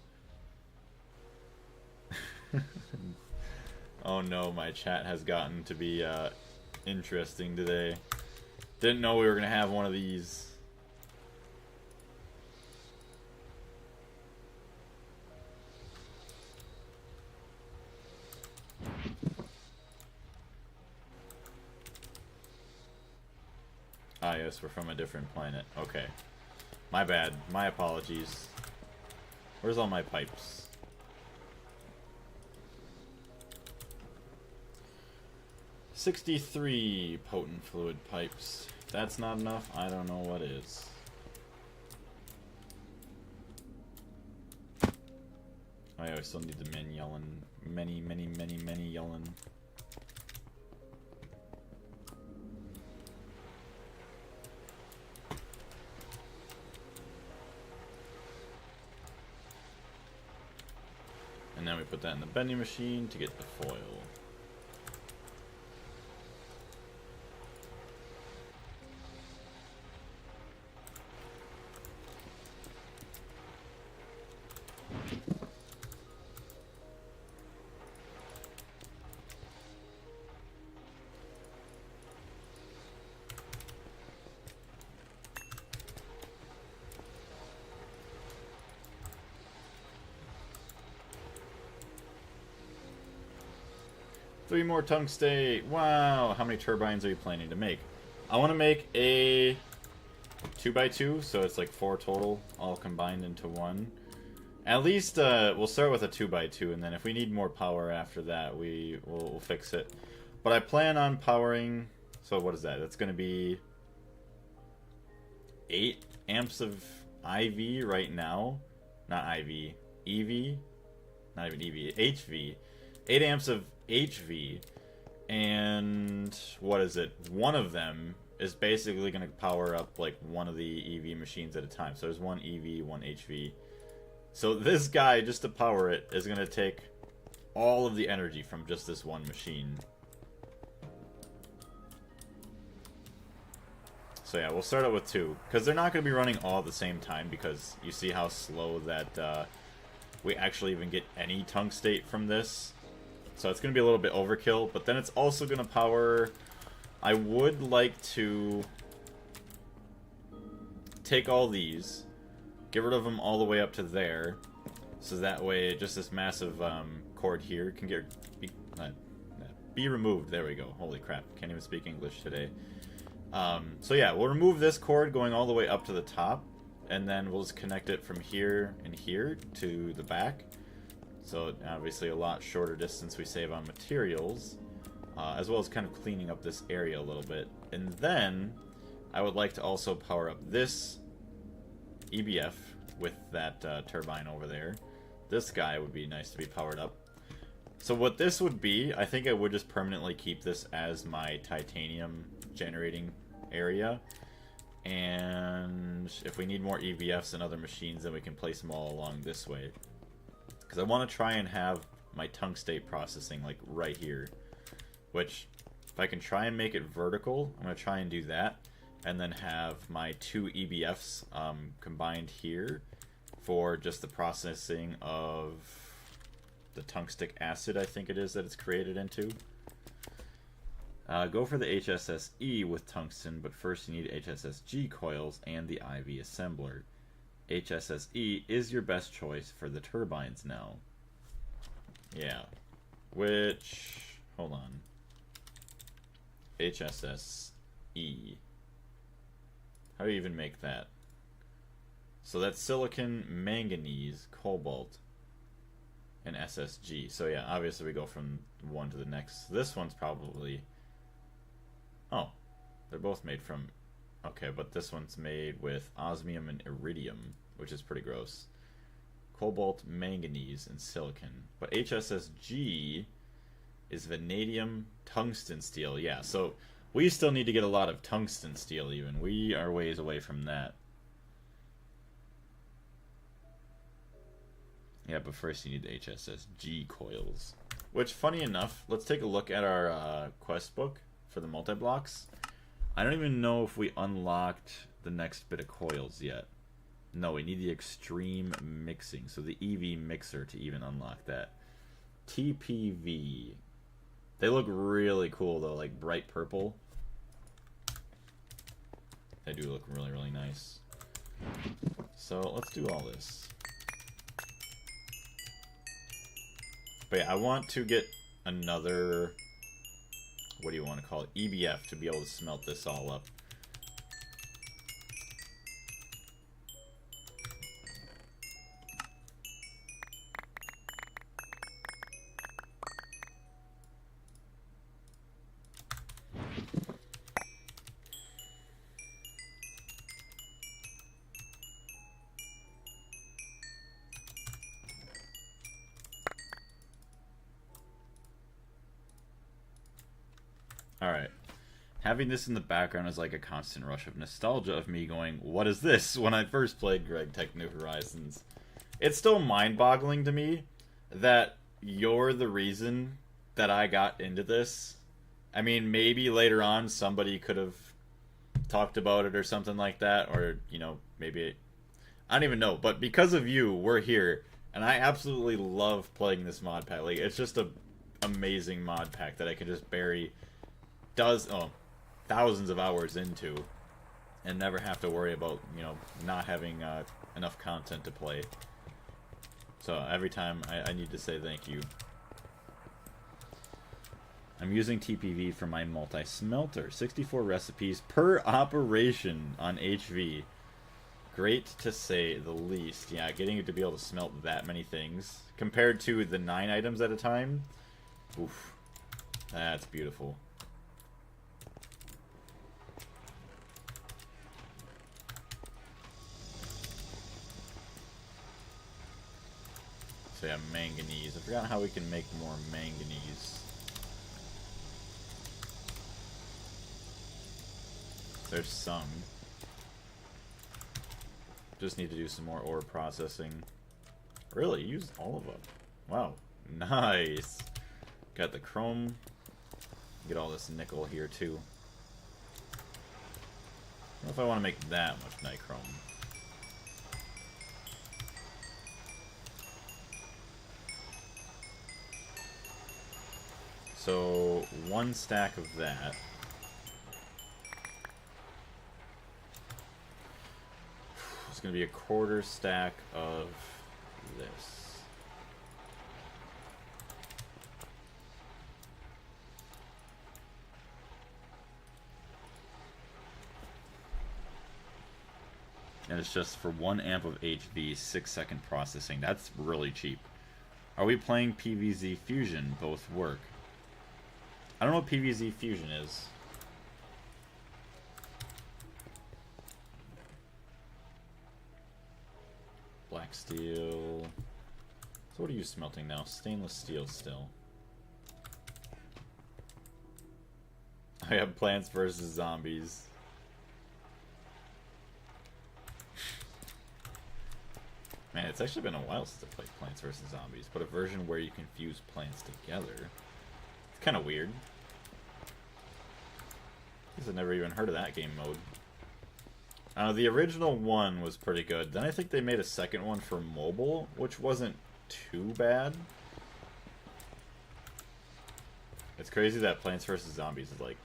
Oh no, my chat has gotten to be interesting today. Didn't know we were gonna have one of these. Ah yes, we're from a different planet. Okay. My bad. My apologies. Where's all my pipes? $63 potent fluid pipes. If that's not enough, I don't know what is. Oh yeah, we still need the men yelling. Many yelling. And then we put that in the bending machine to get the foil. 3 more tungstate. Wow. How many turbines are you planning to make? I want to make a 2x2, so it's like 4 total, all combined into one. At least we'll start with a 2x2, and then if we need more power after that, we'll fix it. But I plan on powering. So what is that? That's going to be 8 amps of IV right now. Not IV. EV. Not even EV. HV. 8 amps of HV. And what is it? One of them is basically going to power up like one of the EV machines at a time. So there's one EV, one HV. So this guy, just to power it, is going to take all of the energy from just this one machine. So yeah, we'll start out with 2. Because they're not going to be running all at the same time, because you see how slow that we actually even get any tungstate from this. So it's going to be a little bit overkill, but then it's also going to power... I would like to take all these, get rid of them all the way up to there, so that way just this massive cord here can be removed. There we go. Holy crap, can't even speak English today. So yeah, we'll remove this cord going all the way up to the top, and then we'll just connect it from here and here to the back. So obviously a lot shorter distance we save on materials, as well as kind of cleaning up this area a little bit. And then I would like to also power up this EBF with that turbine over there. This guy would be nice to be powered up. So what this would be, I think I would just permanently keep this as my titanium generating area. And if we need more EVFs and other machines, then we can place them all along this way. Because I want to try and have my tungstate processing like right here. Which, if I can try and make it vertical, I'm going to try and do that. And then have my 2 EBFs combined here for just the processing of the tungstic acid, I think it is, that it's created into. Go for the HSSE with tungsten, but first you need HSSG coils and the IV assembler. HSSE is your best choice for the turbines now. Yeah. Which... hold on. HSSE. How do you even make that? So that's silicon, manganese, cobalt, and SSG. So yeah, obviously we go from one to the next. This one's probably... oh, they're both made from... okay, but this one's made with osmium and iridium, which is pretty gross. Cobalt, manganese, and silicon. But HSSG is vanadium, tungsten steel. Yeah, so we still need to get a lot of tungsten steel even. We are ways away from that. Yeah, but first you need the HSSG coils. Which, funny enough, let's take a look at our quest book for the multi-blocks. I don't even know if we unlocked the next bit of coils yet. No, we need the extreme mixing, so the EV mixer to even unlock that. TPV. They look really cool though, like bright purple. They do look really, really nice. So let's do all this. But yeah, I want to get another, what do you want to call it, EBF to be able to smelt this all up. Alright. Having this in the background is like a constant rush of nostalgia of me going, what is this? When I first played Gregtech New Horizons. It's still mind-boggling to me that you're the reason that I got into this. I mean, maybe later on somebody could have talked about it or something like that, or, you know, maybe... I don't even know, but because of you, we're here, and I absolutely love playing this mod pack. Like, it's just a amazing mod pack that I can just bury thousands of hours into and never have to worry about, you know, not having enough content to play. So every time I need to say thank you. I'm using TPV for my multi-smelter. 64 recipes per operation on HV. Great to say the least. Yeah, getting it to be able to smelt that many things compared to the 9 items at a time. Oof. That's beautiful. So yeah, manganese. I forgot how we can make more manganese. There's some. Just need to do some more ore processing. Really? Use all of them. Wow. Nice. Got the chrome. Get all this nickel here too. I don't know if I want to make that much nichrome. So, 1 stack of that. It's going to be a 1/4 stack of this. And it's just for 1 amp of HV, 6-second processing. That's really cheap. Are we playing PVZ Fusion? Both work. I don't know what PVZ Fusion is. Black steel. So what are you smelting now? Stainless steel still. I have Plants vs. Zombies. Man, it's actually been a while since I played Plants vs. Zombies, but a version where you can fuse plants together. It's kind of weird. I guess I've never even heard of that game mode. The original one was pretty good. Then I think they made a second one for mobile, which wasn't too bad. It's crazy that Plants vs. Zombies is like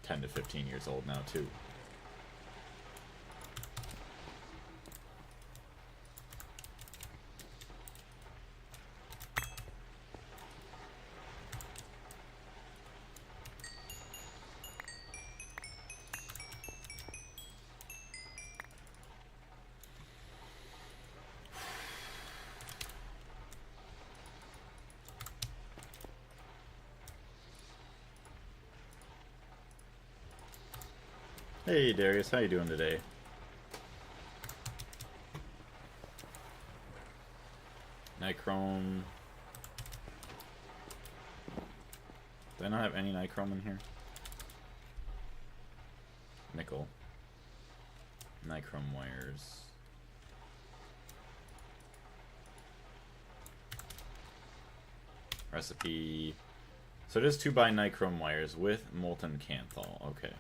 10 to 15 years old now, too. Hey Darius, how you doing today? Nichrome. Do I not have any nichrome in here? Nickel. Nichrome wires. Recipe. So it is 2x nichrome wires with molten canthal. Okay.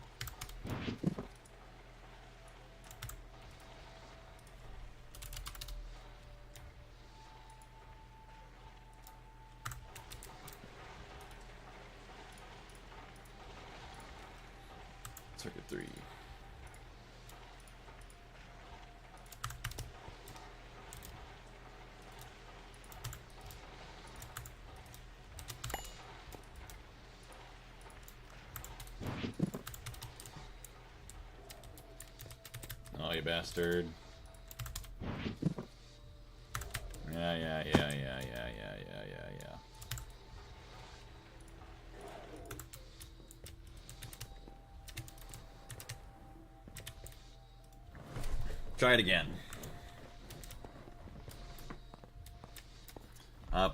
Circuit 3. Oh, you bastard. Yeah. Try it again.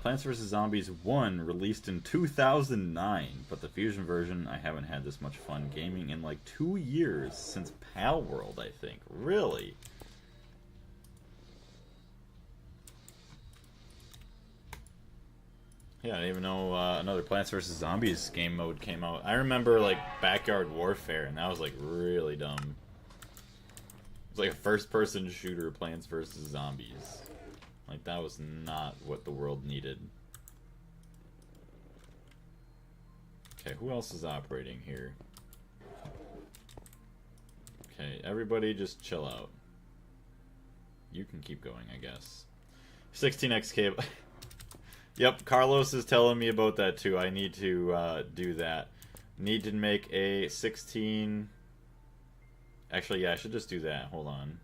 Plants vs. Zombies 1 released in 2009, but the Fusion version, I haven't had this much fun gaming in like 2 years, since Pal World, I think. Really? Yeah, I didn't even know another Plants vs. Zombies game mode came out. I remember like Backyard Warfare, and that was like really dumb. It's like a first-person shooter, Plants vs. Zombies. Like, that was not what the world needed. Okay, who else is operating here? Okay, everybody just chill out. You can keep going, I guess. 16x cable. Yep, Carlos is telling me about that too. I need to do that. Need to make a 16... Actually, yeah, I should just do that. Hold on.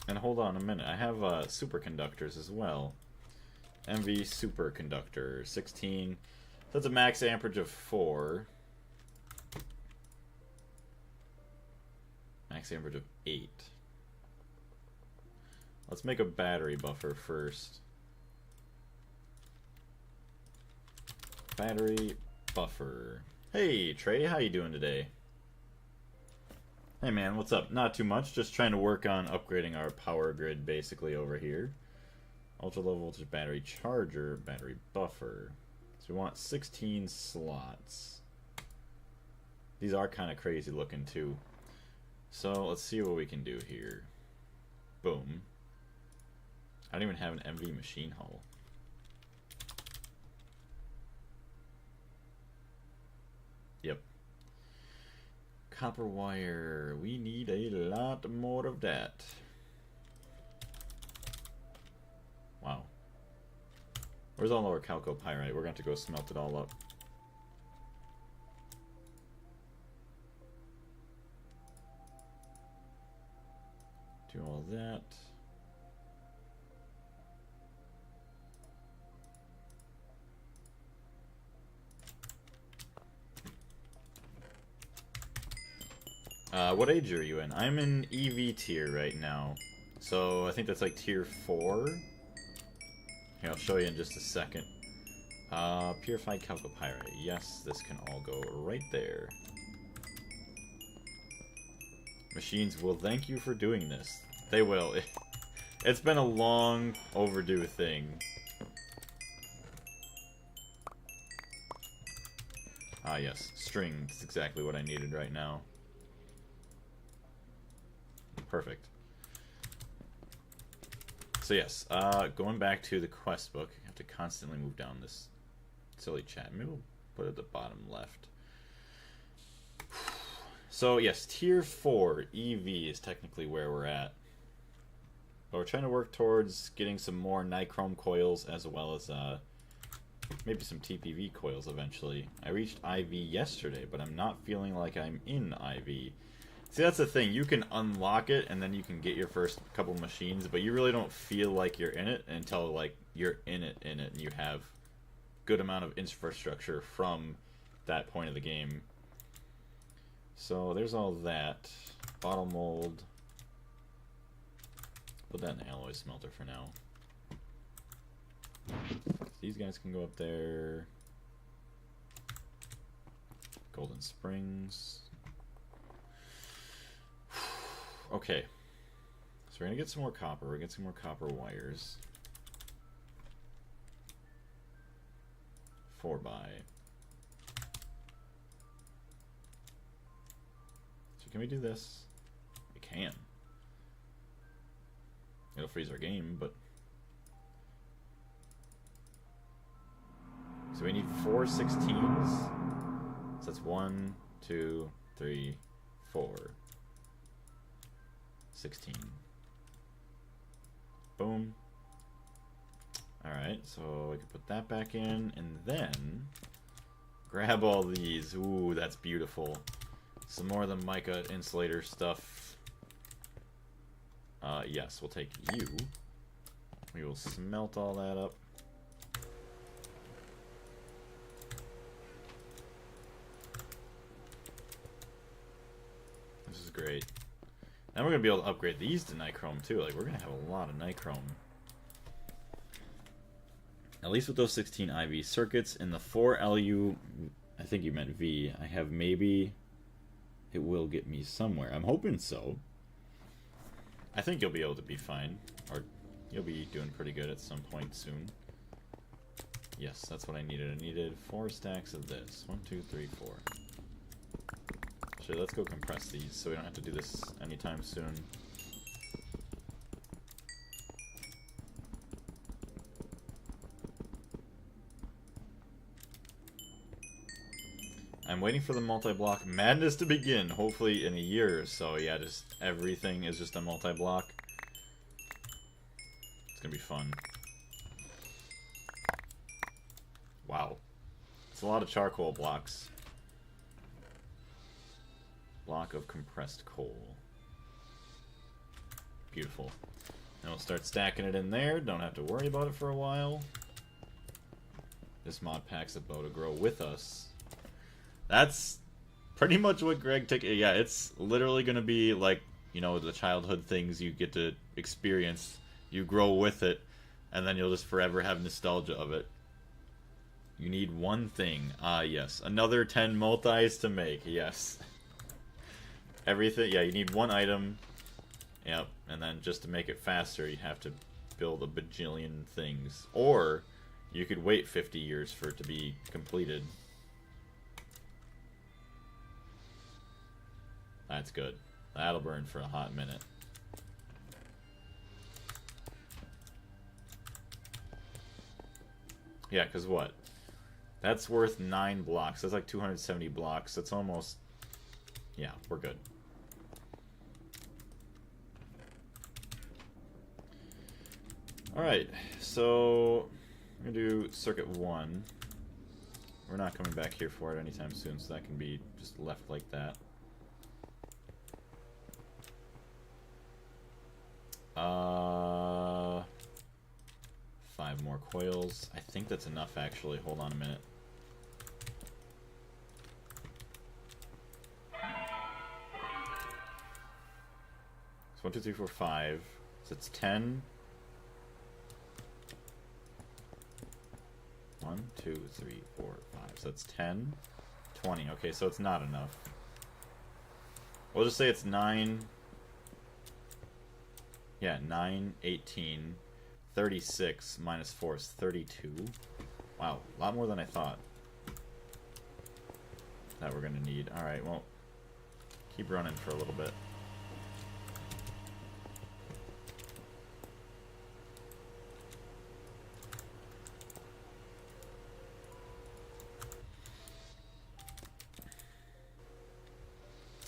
And hold on a minute. I have superconductors as well. MV superconductor 16. That's a max amperage of 4. Max amperage of 8. Let's make a battery buffer first. Battery buffer. Hey Trey, how you doing today? Hey man, what's up? Not too much, just trying to work on upgrading our power grid basically over here. Ultra low voltage battery charger, battery buffer. So we want 16 slots. These are kind of crazy looking too. So let's see what we can do here. Boom. I don't even have an MV machine hull. Yep. Copper wire. We need a lot more of that. Wow. Where's all our chalcopyrite? We're going to go smelt it all up. Do all that. What age are you in? I'm in EV tier right now. So I think that's like tier 4. Here, I'll show you in just a second. Purified chalcopyrite. Yes, this can all go right there. Machines will thank you for doing this. They will. It's been a long overdue thing. Ah yes, string. That's exactly what I needed right now. Perfect. So yes, going back to the quest book, I have to constantly move down this silly chat. Maybe we'll put it at the bottom left. So yes, tier 4 EV is technically where we're at. But we're trying to work towards getting some more nichrome coils as well as maybe some TPV coils eventually. I reached IV yesterday, but I'm not feeling like I'm in IV. See, that's the thing. You can unlock it, and then you can get your first couple machines, but you really don't feel like you're in it until, like, you're in it, and you have good amount of infrastructure from that point of the game. So, there's all that. Bottle mold. Put that in the alloy smelter for now. These guys can go up there. Golden Springs. Okay, so we're gonna get some more copper. We're gonna get some more copper wires. 4x. So can we do this? We can. It'll freeze our game, but so we need 4 16s. So that's 1, 2, 3, 4. 16. Boom. Alright, so we can put that back in, and then grab all these. Ooh, that's beautiful. Some more of the mica insulator stuff. Yes, we'll take you. We will smelt all that up. This is great. And we're going to be able to upgrade these to nichrome too. Like, we're going to have a lot of nichrome. At least with those 16 IV circuits. In the 4 LU, I think you meant V, I have maybe... It will get me somewhere. I'm hoping so. I think you'll be able to be fine. Or you'll be doing pretty good at some point soon. Yes, that's what I needed. I needed 4 stacks of this. 1, 2, 3, 4. Actually, let's go compress these so we don't have to do this anytime soon. I'm waiting for the multi-block madness to begin, hopefully in a year or so. Yeah, just everything is just a multi-block. fun. Wow. It's a lot of charcoal blocks. Block of compressed coal. Beautiful. Now we'll start stacking it in there. Don't have to worry about it for a while. This mod pack's about to grow with us. That's pretty much what Gregtech... Yeah, it's literally going to be like, you know, the childhood things you get to experience. You grow with it, and then you'll just forever have nostalgia of it. You need one thing. Ah, yes. Another 10 multis to make. Yes. Everything. Yeah, you need one item. Yep. And then just to make it faster, you have to build a bajillion things. Or you could wait 50 years for it to be completed. That's good. That'll burn for a hot minute. Yeah, because what? That's worth 9 blocks. That's like 270 blocks. That's almost... Yeah, we're good. Alright, so... I'm going to do Circuit 1. We're not coming back here for it anytime soon, so that can be just left like that. 5 more coils. I think that's enough, actually. Hold on a minute. So 1, 2, 3, 4, 5. So it's 10. 1, 2, 3, 4, 5. So it's 10, 20. Okay, so it's not enough. We'll just say it's 9. Yeah, 9, 18, 36 minus 4 is 32. Wow, a lot more than I thought that we're going to need. Alright, well, keep running for a little bit.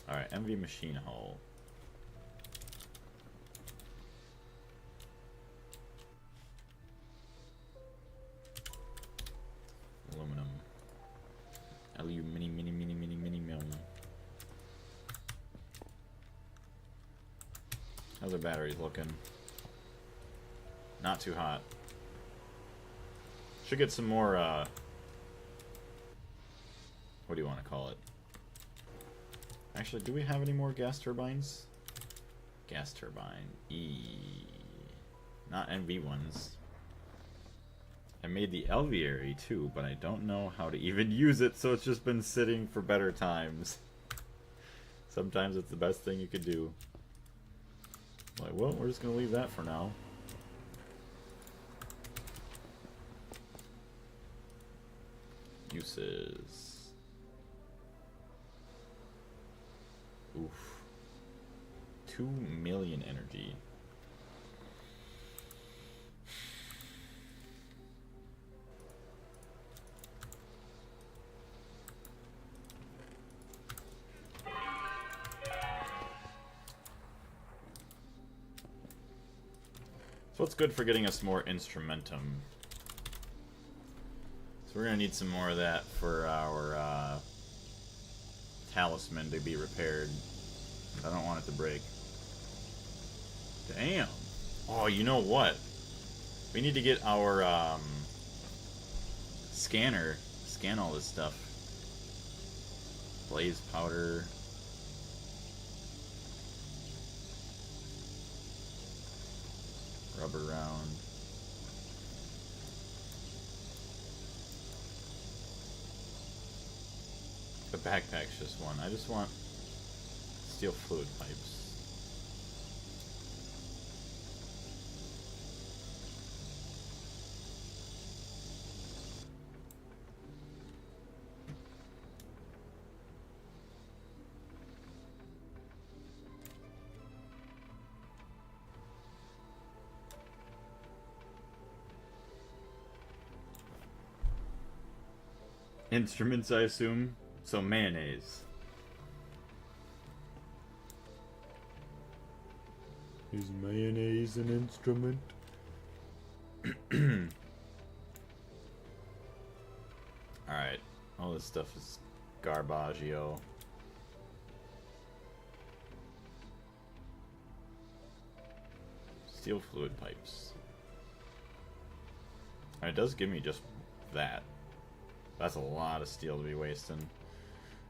Alright, MV machine hull. Aluminum. Aluminium. How's our batteries looking? Not too hot. Should get some more, what do you want to call it? Actually, do we have any more gas turbines? Gas turbine. Not NV ones. I made the Alveary too, but I don't know how to even use it, so it's just been sitting for better times. Sometimes it's the best thing you could do. Like, well, we're just gonna leave that for now. Uses. Oof. 2 million energy. So what's good for getting us more instrumentum? So we're gonna need some more of that for our talisman to be repaired. I don't want it to break. Damn. Oh, you know what? We need to get our scanner. Scan all this stuff. Blaze powder. Rubber round. The backpack's just one. I just want steel fluid pipes. Instruments, I assume. So mayonnaise. Is mayonnaise an instrument? Alright. All this stuff is garbaggio. Steel fluid pipes. It does give me just that. That's a lot of steel to be wasting.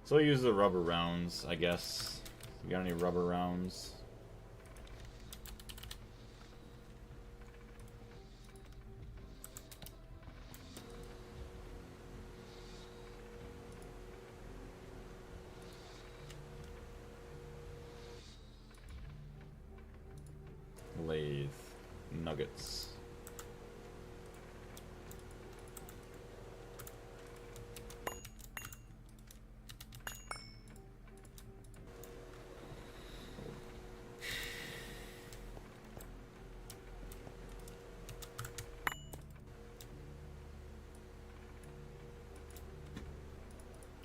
So I use the rubber rounds, I guess. You got any rubber rounds? Lathe nuggets.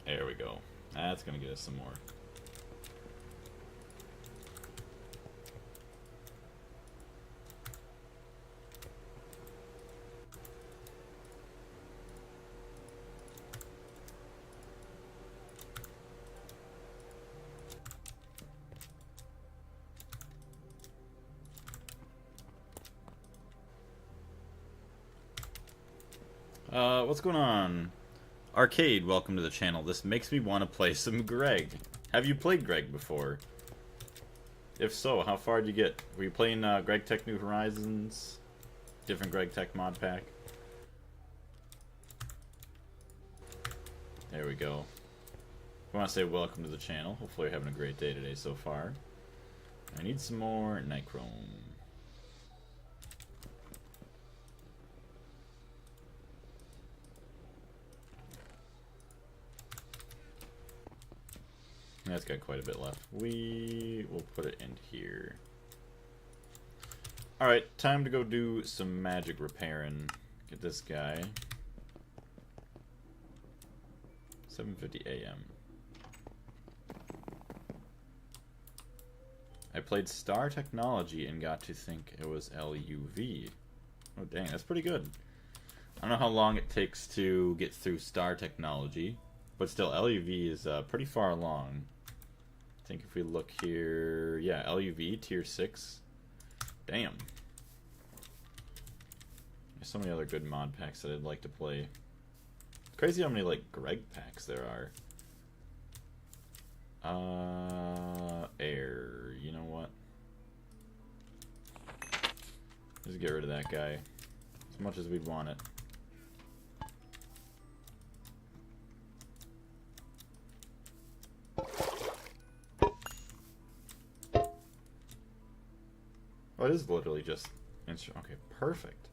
There we go. That's gonna get us some more. What's going on? Arcade, welcome to the channel. This makes me want to play some Greg. Have you played Greg before? If so, how far did you get? Were you playing Gregtech New Horizons? Different Gregtech mod pack? There we go. I want to say welcome to the channel. Hopefully you're having a great day today so far. I need some more nichrome. That's got quite a bit left. We will put it in here. Alright, time to go do some magic repairing. Get this guy. 7:50 a.m. I played Star Technology and got to think it was LUV. Oh dang, that's pretty good. I don't know how long it takes to get through Star Technology, but still, LUV is pretty far along. I think if we look here, yeah, LUV tier 6. Damn. There's so many other good mod packs that I'd like to play. It's crazy how many like Greg packs there are. Air. You know what? Just get rid of that guy. As much as we'd want it. Oh, it is literally just okay, perfect.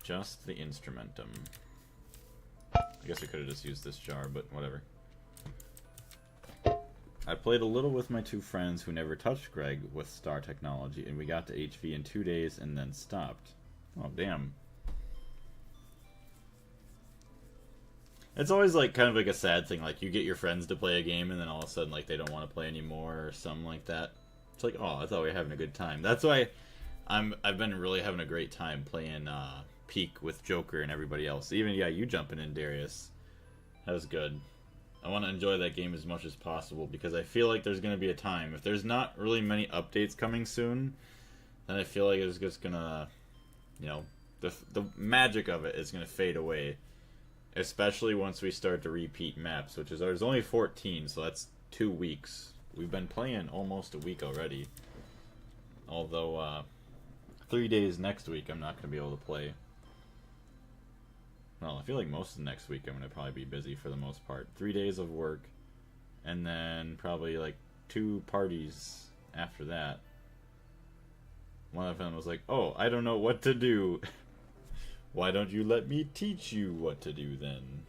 Just the instrumentum. I guess I could have just used this jar, but whatever. I played a little with my two friends who never touched Greg with Star Technology, and we got to HV in 2 days and then stopped. Oh, damn. It's always like kind of like a sad thing, like you get your friends to play a game and then all of a sudden like they don't want to play anymore or something like that. It's like, oh, I thought we were having a good time. That's why I've been really having a great time playing Peak with Joker and everybody else. Even, yeah, you jumping in, Darius. That was good. I want to enjoy that game as much as possible because I feel like there's going to be a time. If there's not really many updates coming soon, then I feel like it's just going to, you know, the magic of it is going to fade away. Especially once we start to repeat maps, which is, there's only 14, so that's 2 weeks. We've been playing almost a week already. Although, 3 days next week I'm not going to be able to play. Well, I feel like most of next week I'm going to probably be busy for the most part. 3 days of work, and then probably like 2 parties after that. One of them was like, oh, I don't know what to do. Why don't you let me teach you what to do then?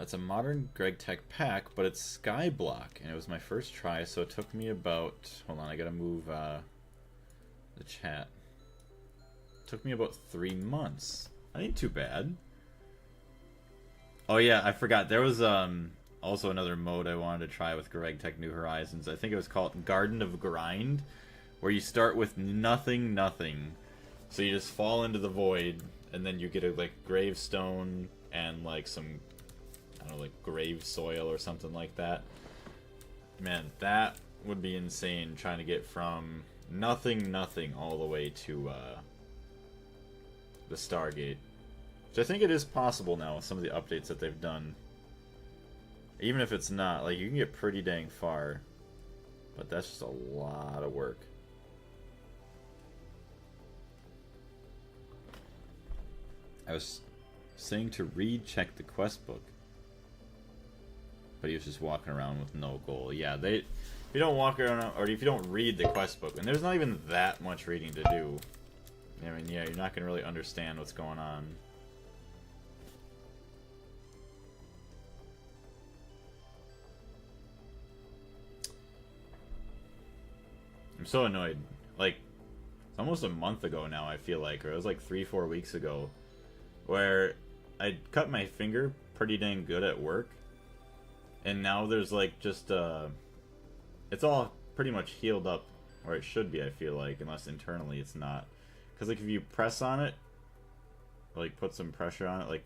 It's a modern Gregtech pack, but it's Skyblock, and it was my first try, so it took me about... Hold on, I gotta move the chat. Took me about 3 months. That ain't too bad. Oh yeah, I forgot. There was also another mode I wanted to try with Gregtech New Horizons. I think it was called Garden of Grind, where you start with nothing. So you just fall into the void, and then you get a like gravestone and like some, I don't know, like grave soil or something like that. Man, that would be insane, trying to get from nothing all the way to the Stargate. Which I think it is possible now with some of the updates that they've done. Even if it's not, like, you can get pretty dang far. But that's just a lot of work. I was saying to check the quest book. But he was just walking around with no goal. Yeah, if you don't walk around, or if you don't read the quest book, and there's not even that much reading to do. I mean, yeah, you're not going to really understand what's going on. I'm so annoyed. Like, it's almost a month ago now, I feel like, or it was like 3-4 weeks ago, where I cut my finger pretty dang good at work, and now there's like just it's all pretty much healed up, or it should be, I feel like, unless internally it's not. Because like if you press on it, like put some pressure on it, like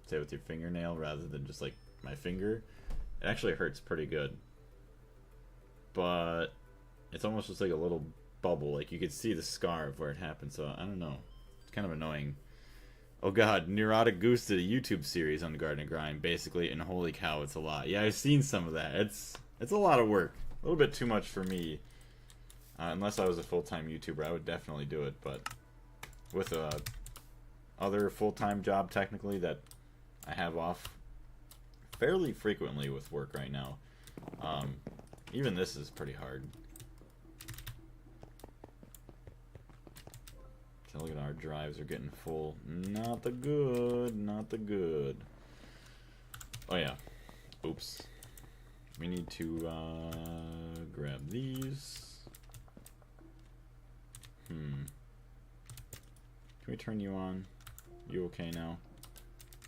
say with your fingernail rather than just like my finger, it actually hurts pretty good. But it's almost just like a little bubble, like you could see the scar of where it happened, so I don't know. It's kind of annoying. Oh god, Neurotic Goose did a YouTube series on the Garden of Grind, basically, and holy cow, it's a lot. Yeah, I've seen some of that. It's a lot of work. A little bit too much for me. Unless I was a full-time YouTuber, I would definitely do it, but with a other full-time job, technically, that I have off fairly frequently with work right now, even this is pretty hard. So look at our drives are getting full. Not the good, not the good. Oh yeah. Oops. We need to grab these. Can we turn you on? You okay now?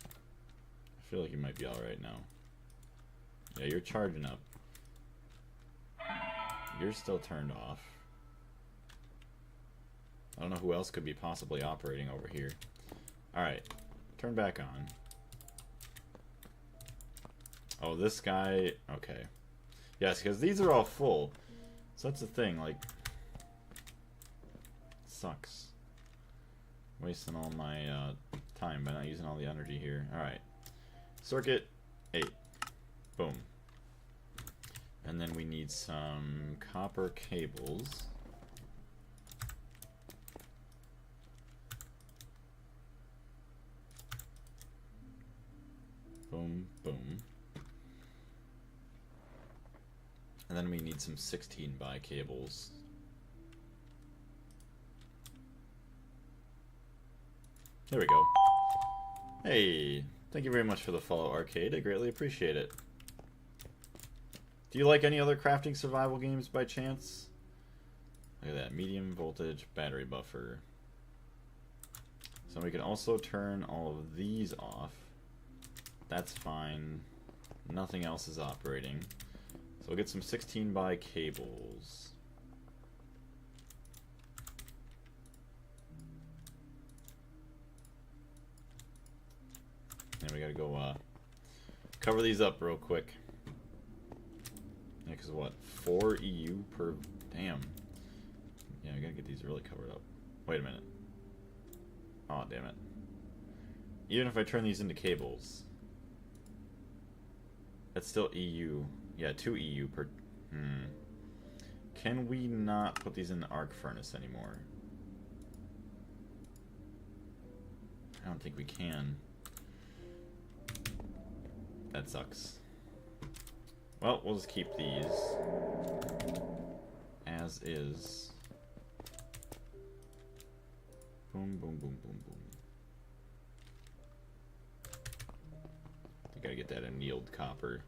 I feel like you might be alright now. Yeah, you're charging up. You're still turned off. I don't know who else could be possibly operating over here. Alright. Turn back on. Oh, this guy... Okay. Yes, because these are all full. So that's the thing, like... Sucks. Wasting all my time by not using all the energy here. Alright. Circuit 8. Boom. And then we need some copper cables. Boom, boom. And then we need some 16-by cables. There we go. Hey, thank you very much for the follow, Arcade. I greatly appreciate it. Do you like any other crafting survival games by chance? Look at that, medium voltage battery buffer. So we can also turn all of these off. That's fine. Nothing else is operating. So we'll get some 16-by cables. And we gotta go cover these up real quick. Yeah, because what? 4 EU per... Damn. Yeah, I gotta get these really covered up. Wait a minute. Oh, damn it. Even if I turn these into cables... That's still EU. Yeah, 2 EU per... Can we not put these in the arc furnace anymore? I don't think we can. That sucks. Well, we'll just keep these as is. Boom, boom, boom, boom, boom. I gotta get that annealed copper.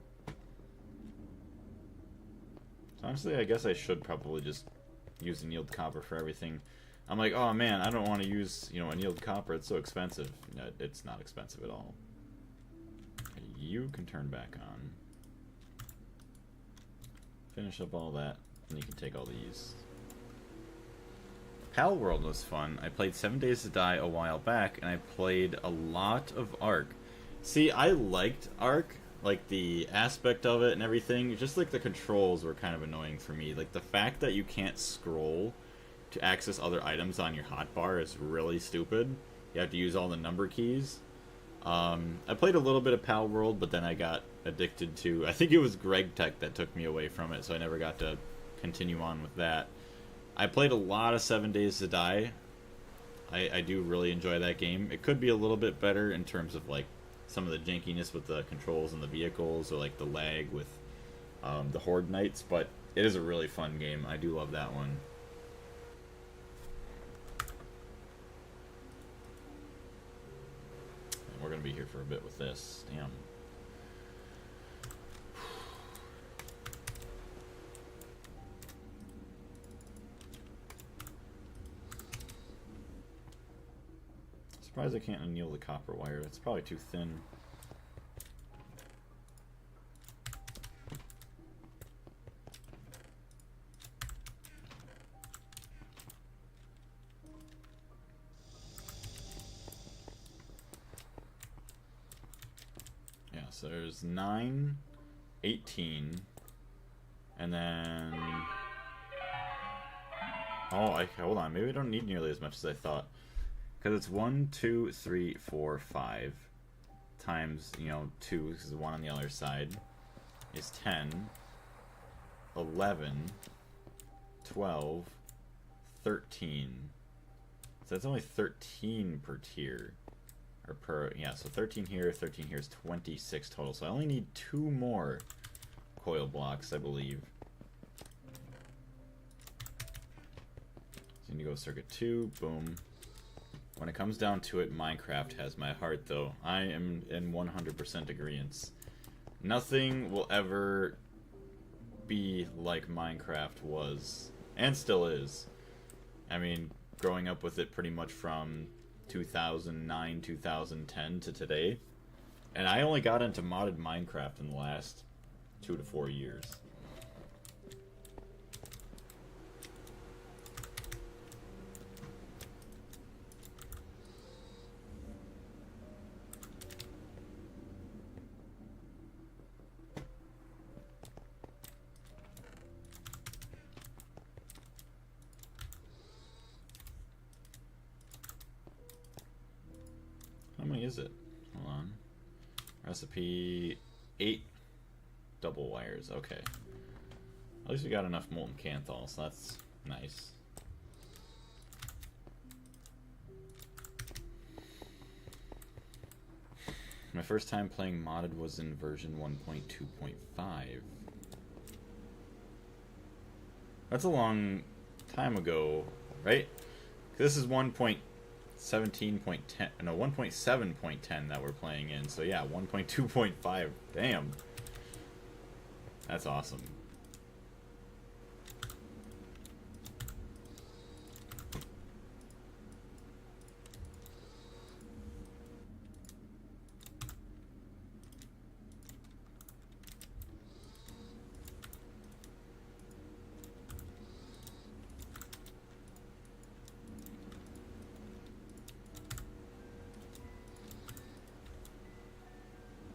So honestly, I guess I should probably just use annealed copper for everything. I'm like, oh man, I don't want to use, you know, annealed copper. It's so expensive. No, it's not expensive at all. You can turn back on. Finish up all that, and you can take all these. Pal World was fun. I played 7 Days to Die a while back, and I played a lot of Ark. See, I liked Ark, like the aspect of it and everything. Just like the controls were kind of annoying for me. Like the fact that you can't scroll to access other items on your hotbar is really stupid. You have to use all the number keys. I played a little bit of Pal World, but then I got addicted to... I think it was Gregtech that took me away from it, so I never got to continue on with that. I played a lot of 7 Days to Die. I do really enjoy that game. It could be a little bit better in terms of like some of the jankiness with the controls and the vehicles, or like the lag with the Horde Knights, but it is a really fun game. I do love that one. And we're going to be here for a bit with this. Damn. Surprised I can't anneal the copper wire. It's probably too thin. Yeah, so there's 9, 18, and then... Oh, hold on. Maybe I don't need nearly as much as I thought. Because it's 1, 2, 3, 4, 5 times, you know, 2, because the one on the other side is 10, 11, 12, 13. So that's only 13 per tier. Or per, yeah, so 13 here is 26 total. So I only need 2 more coil blocks, I believe. So you need to go circuit 2, boom. When it comes down to it, Minecraft has my heart, though. I am in 100% agreement. Nothing will ever be like Minecraft was, and still is. I mean, growing up with it pretty much from 2009, 2010 to today. And I only got into modded Minecraft in the last 2 to 4 years. How many is it? Hold on. Recipe 8 double wires. Okay. At least we got enough molten canthal, so that's nice. My first time playing modded was in version 1.2.5. That's a long time ago, right? This is 1.17.10, no, 1.7.10 that we're playing in. So yeah, 1.2.5. Damn. That's awesome.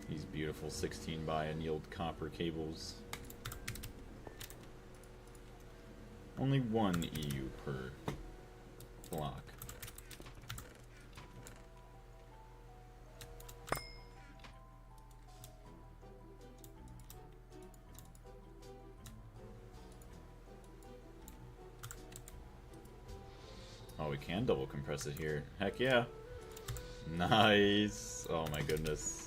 These beautiful 16 by annealed copper cables. Only 1 EU per block. Oh, we can double compress it here. Heck yeah. Nice. Oh my goodness.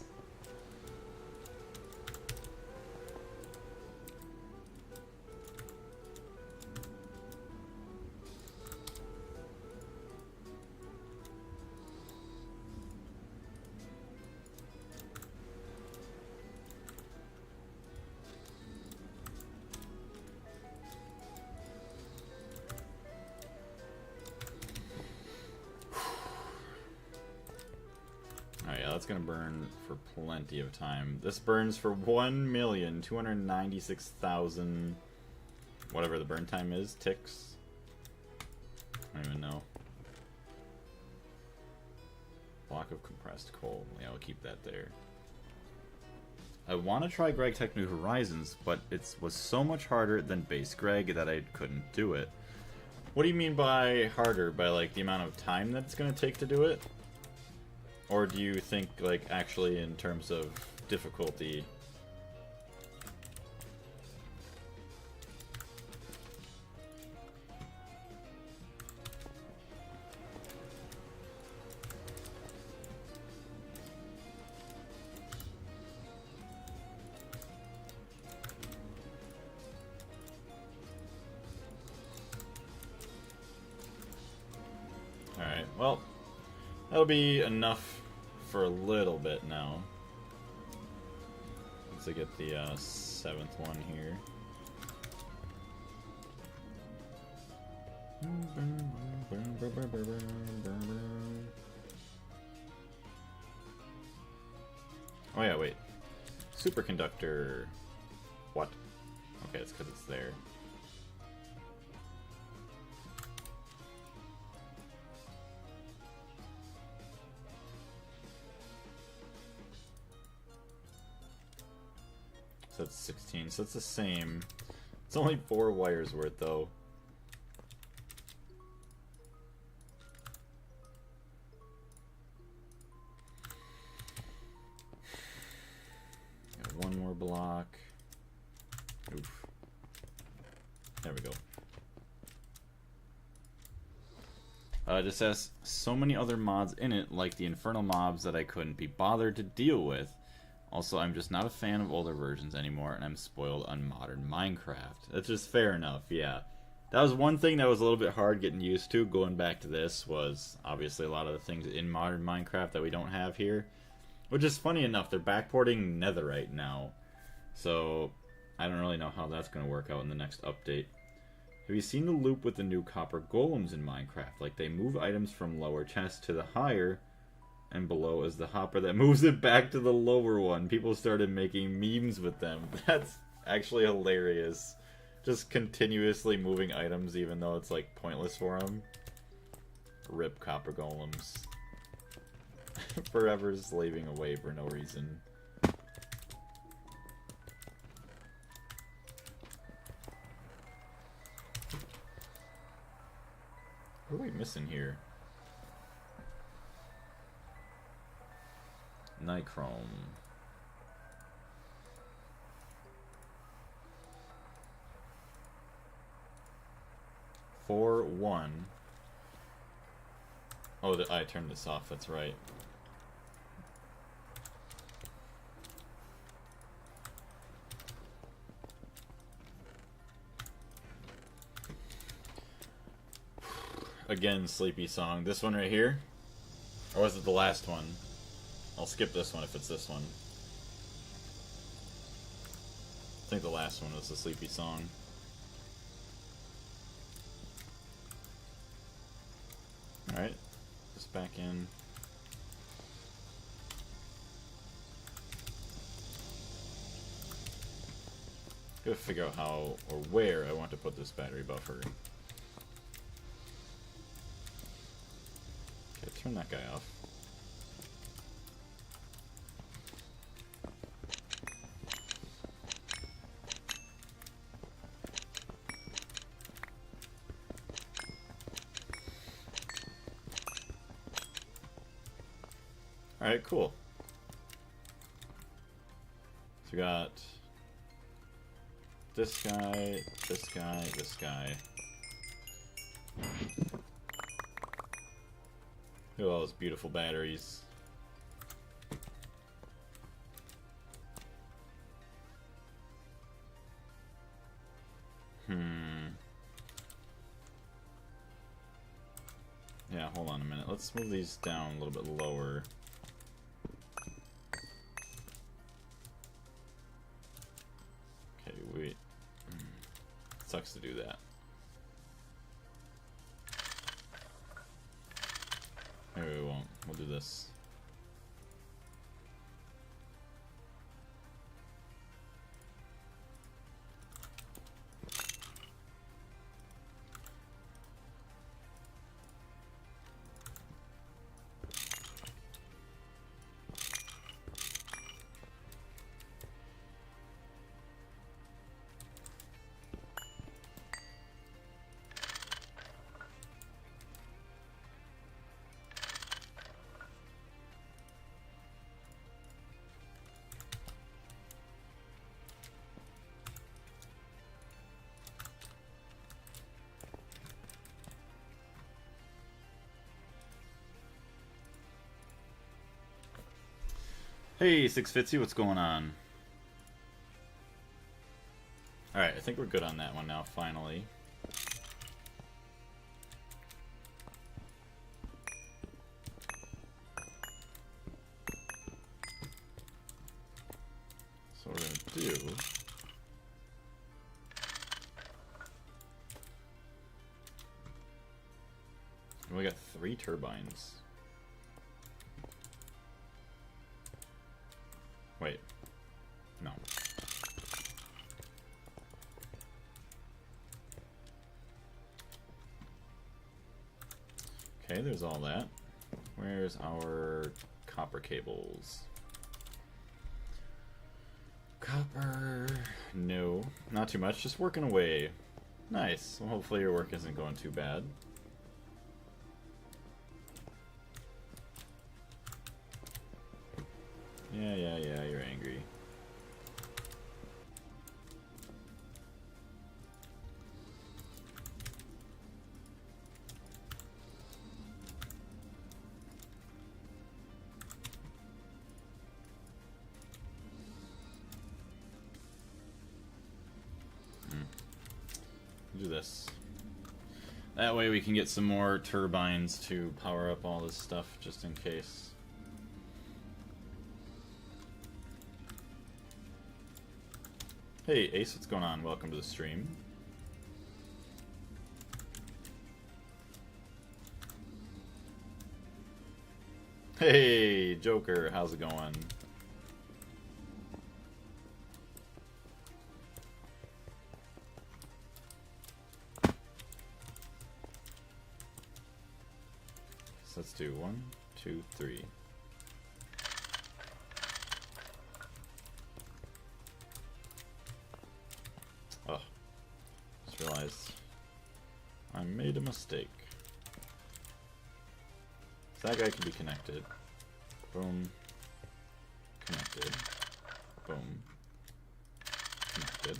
Yeah, that's gonna burn for plenty of time. This burns for 1,296,000, whatever the burn time is, ticks. I don't even know. Block of compressed coal. Yeah, I'll keep that there. I want to try Gregtech New Horizons, but it was so much harder than base Greg that I couldn't do it. What do you mean by harder? By like the amount of time that it's going to take to do it? Or do you think like actually in terms of difficulty? Alright, well, that'll be enough for a little bit now. Let's get the 7th one here. Oh yeah, wait. Superconductor. What? Okay, it's because it's there. So that's 16, so it's the same. It's only 4 wires worth though. Got one more block. Oof. There we go. It just has so many other mods in it, like the infernal mobs, that I couldn't be bothered to deal with. Also, I'm just not a fan of older versions anymore, and I'm spoiled on modern Minecraft. That's just fair enough, yeah. That was one thing that was a little bit hard getting used to, going back to this, was obviously a lot of the things in modern Minecraft that we don't have here. Which is funny enough, they're backporting netherite now. So, I don't really know how that's going to work out in the next update. Have you seen the loop with the new copper golems in Minecraft? Like, they move items from lower chests to the higher, and below is the hopper that moves it back to the lower one. People started making memes with them. That's actually hilarious. Just continuously moving items even though it's like pointless for them. Rip copper golems. Forever slaving away for no reason. What are we missing here? Nichrome. For 1. Oh, I turned this off, that's right. Again, sleepy song. This one right here? Or was it the last one? I'll skip this one if it's this one. I think the last one was the sleepy song. Alright, just back in. Gotta figure out how or where I want to put this battery buffer. Okay, turn that guy off. Alright, cool. So we got this guy, this guy, this guy. Look at all those beautiful batteries. Yeah, hold on a minute. Let's move these down a little bit lower. Okay, wait. Sucks to do that. Maybe we won't. We'll do this. Hey, 650, what's going on? Alright, I think we're good on that one now, finally. So what we're gonna do... We got 3 turbines. Wait. No. Okay, there's all that. Where's our copper cables? Copper... No, not too much, just working away. Nice. Well, hopefully your work isn't going too bad. Yeah, you're angry. Do this. That way we can get some more turbines to power up all this stuff, just in case. Hey Ace, what's going on? Welcome to the stream. Hey Joker, how's it going? So let's do 1, 2, 3. Oh, just realized I made a mistake. So that guy can be connected. Boom. Connected. Boom. Connected.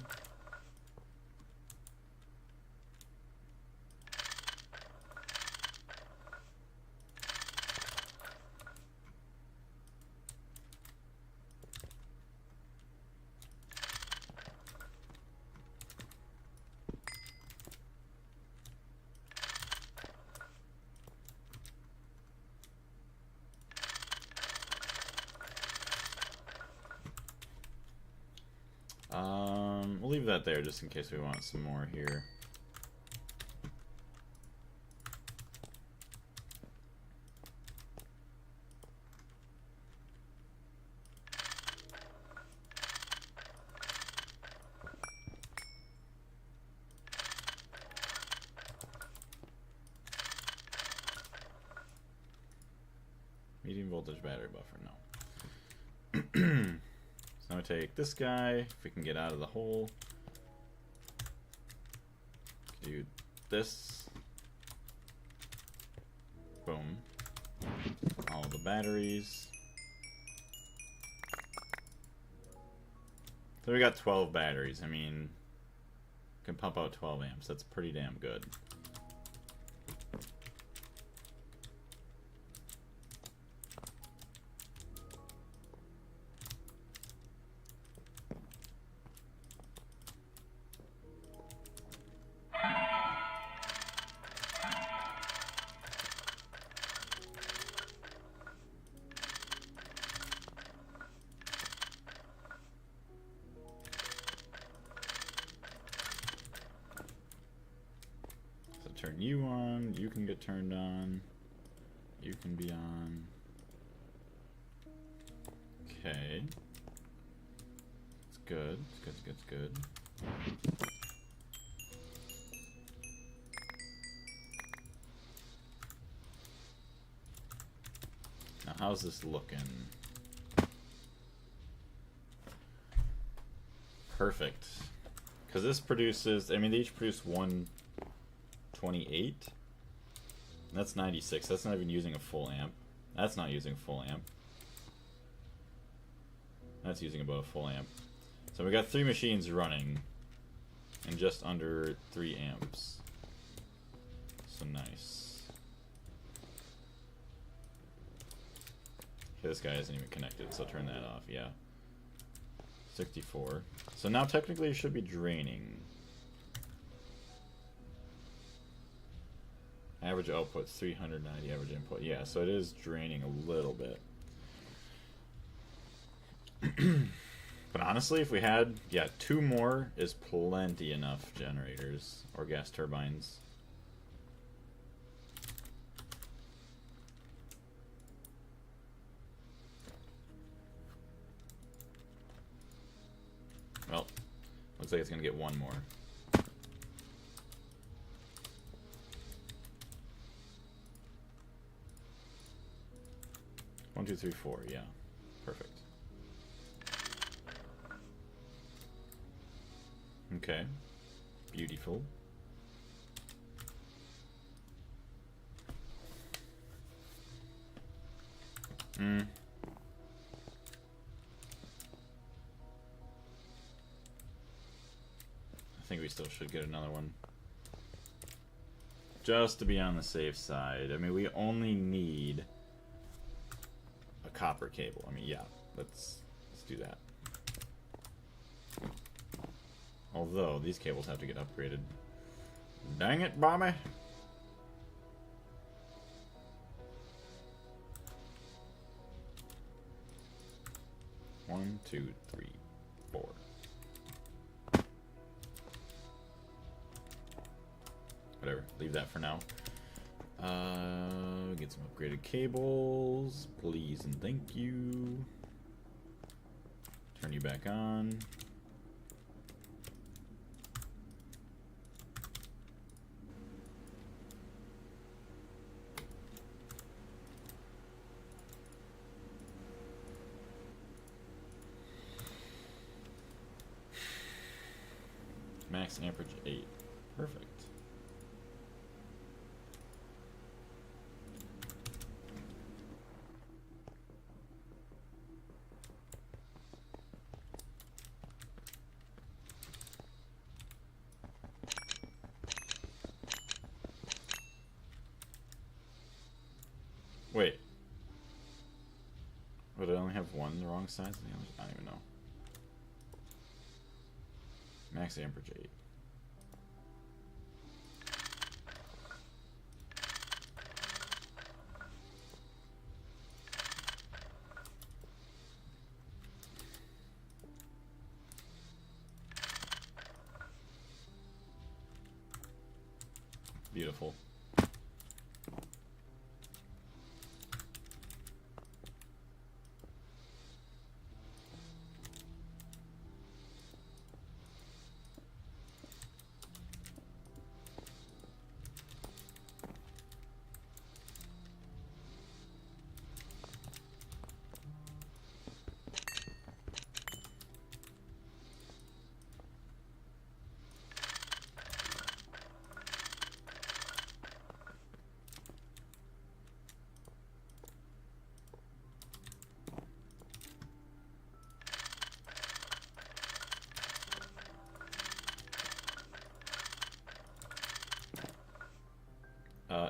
We'll leave that there just in case we want some more here. Medium voltage battery buffer, no. So now take this guy, if we can get out of the hole. Do this. Boom. All the batteries. So we got 12 batteries. I mean, can pump out 12 amps. That's pretty damn good. Turn you on, you can get turned on, you can be on. Okay. It's good, it's good, it's good, it's good. Now how's this looking? Perfect. Because this produces, I mean, they each produce 128. That's 96. That's not even using a full amp. That's not using a full amp. That's using about a full amp. So we got 3 machines running and just under 3 amps. So nice. This guy isn't even connected, so turn that off, yeah. 64. So now technically it should be draining. Average output 390, average input. Yeah, so it is draining a little bit. But honestly, if we had, yeah, 2 more is plenty enough generators or gas turbines. Well, looks like it's going to get 1 more. One, two, three, four. Yeah, perfect. Okay, beautiful. I think we still should get another one. Just to be on the safe side. I mean, we only need a copper cable. I mean, yeah, let's do that. Although, these cables have to get upgraded. Dang it, Bobby! One, two, three, four. Whatever, leave that for now. Get some upgraded cables, please and thank you. Turn you back on. Max amperage 8. Perfect. Wait. Would I only have one the wrong size? I don't even know. Max amperage 8. Beautiful.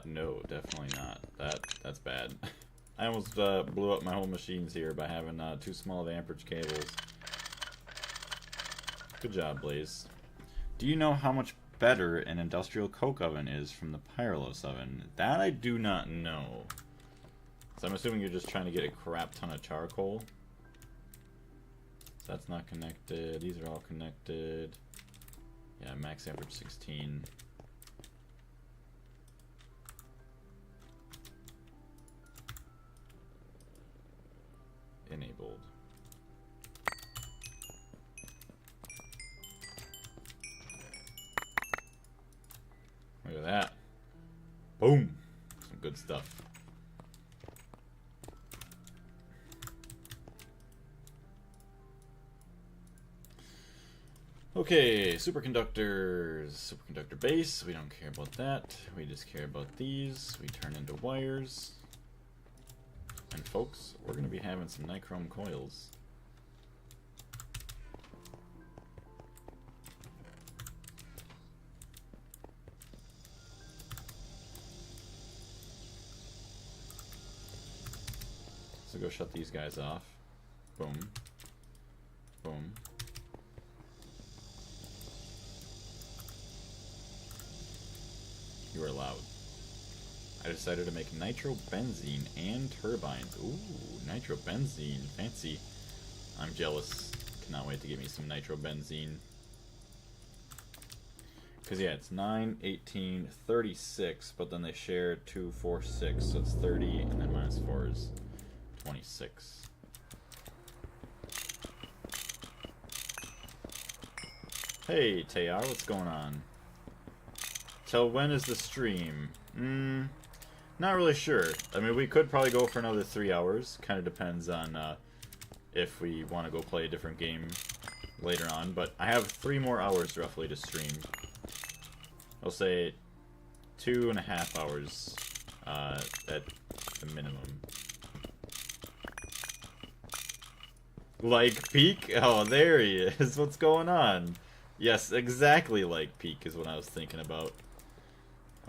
No, definitely not. That's bad. I almost blew up my whole machines here by having too small of amperage cables. Good job, Blaze. Do you know how much better an industrial coke oven is from the Pyrolos oven? That I do not know. So I'm assuming you're just trying to get a crap ton of charcoal. So that's not connected. These are all connected. Yeah, max amperage 16. Enabled. Look at that. Boom. Some good stuff. Okay, superconductors. Superconductor base. We don't care about that. We just care about these. We turn into wires. And folks, we're going to be having some nichrome coils. So go shut these guys off. Boom. Boom. You are loud. I decided to make nitrobenzene and turbines. Ooh, nitrobenzene. Fancy. I'm jealous. Cannot wait to get me some nitrobenzene. Because, yeah, it's 9, 18, 36, but then they share 2, 4, 6, so it's 30, and then minus 4 is 26. Hey, Tayar, what's going on? Till when is the stream? Not really sure. I mean, we could probably go for another 3 hours. Kind of depends on if we want to go play a different game later on. But I have 3 more hours roughly to stream. I'll say 2.5 hours at the minimum. Like Peak? Oh, there he is. What's going on? Yes, exactly like Peak is what I was thinking about.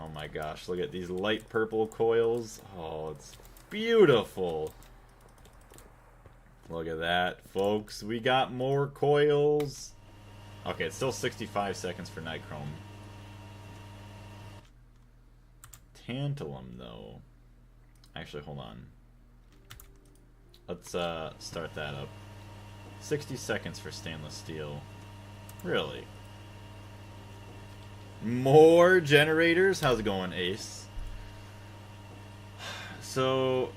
Oh my gosh, look at these light purple coils. Oh, it's beautiful. Look at that, folks. We got more coils. Okay, it's still 65 seconds for Nichrome. Tantalum, though. Actually, hold on. Let's start that up. 60 seconds for stainless steel. Really? More generators? How's it going, Ace? So,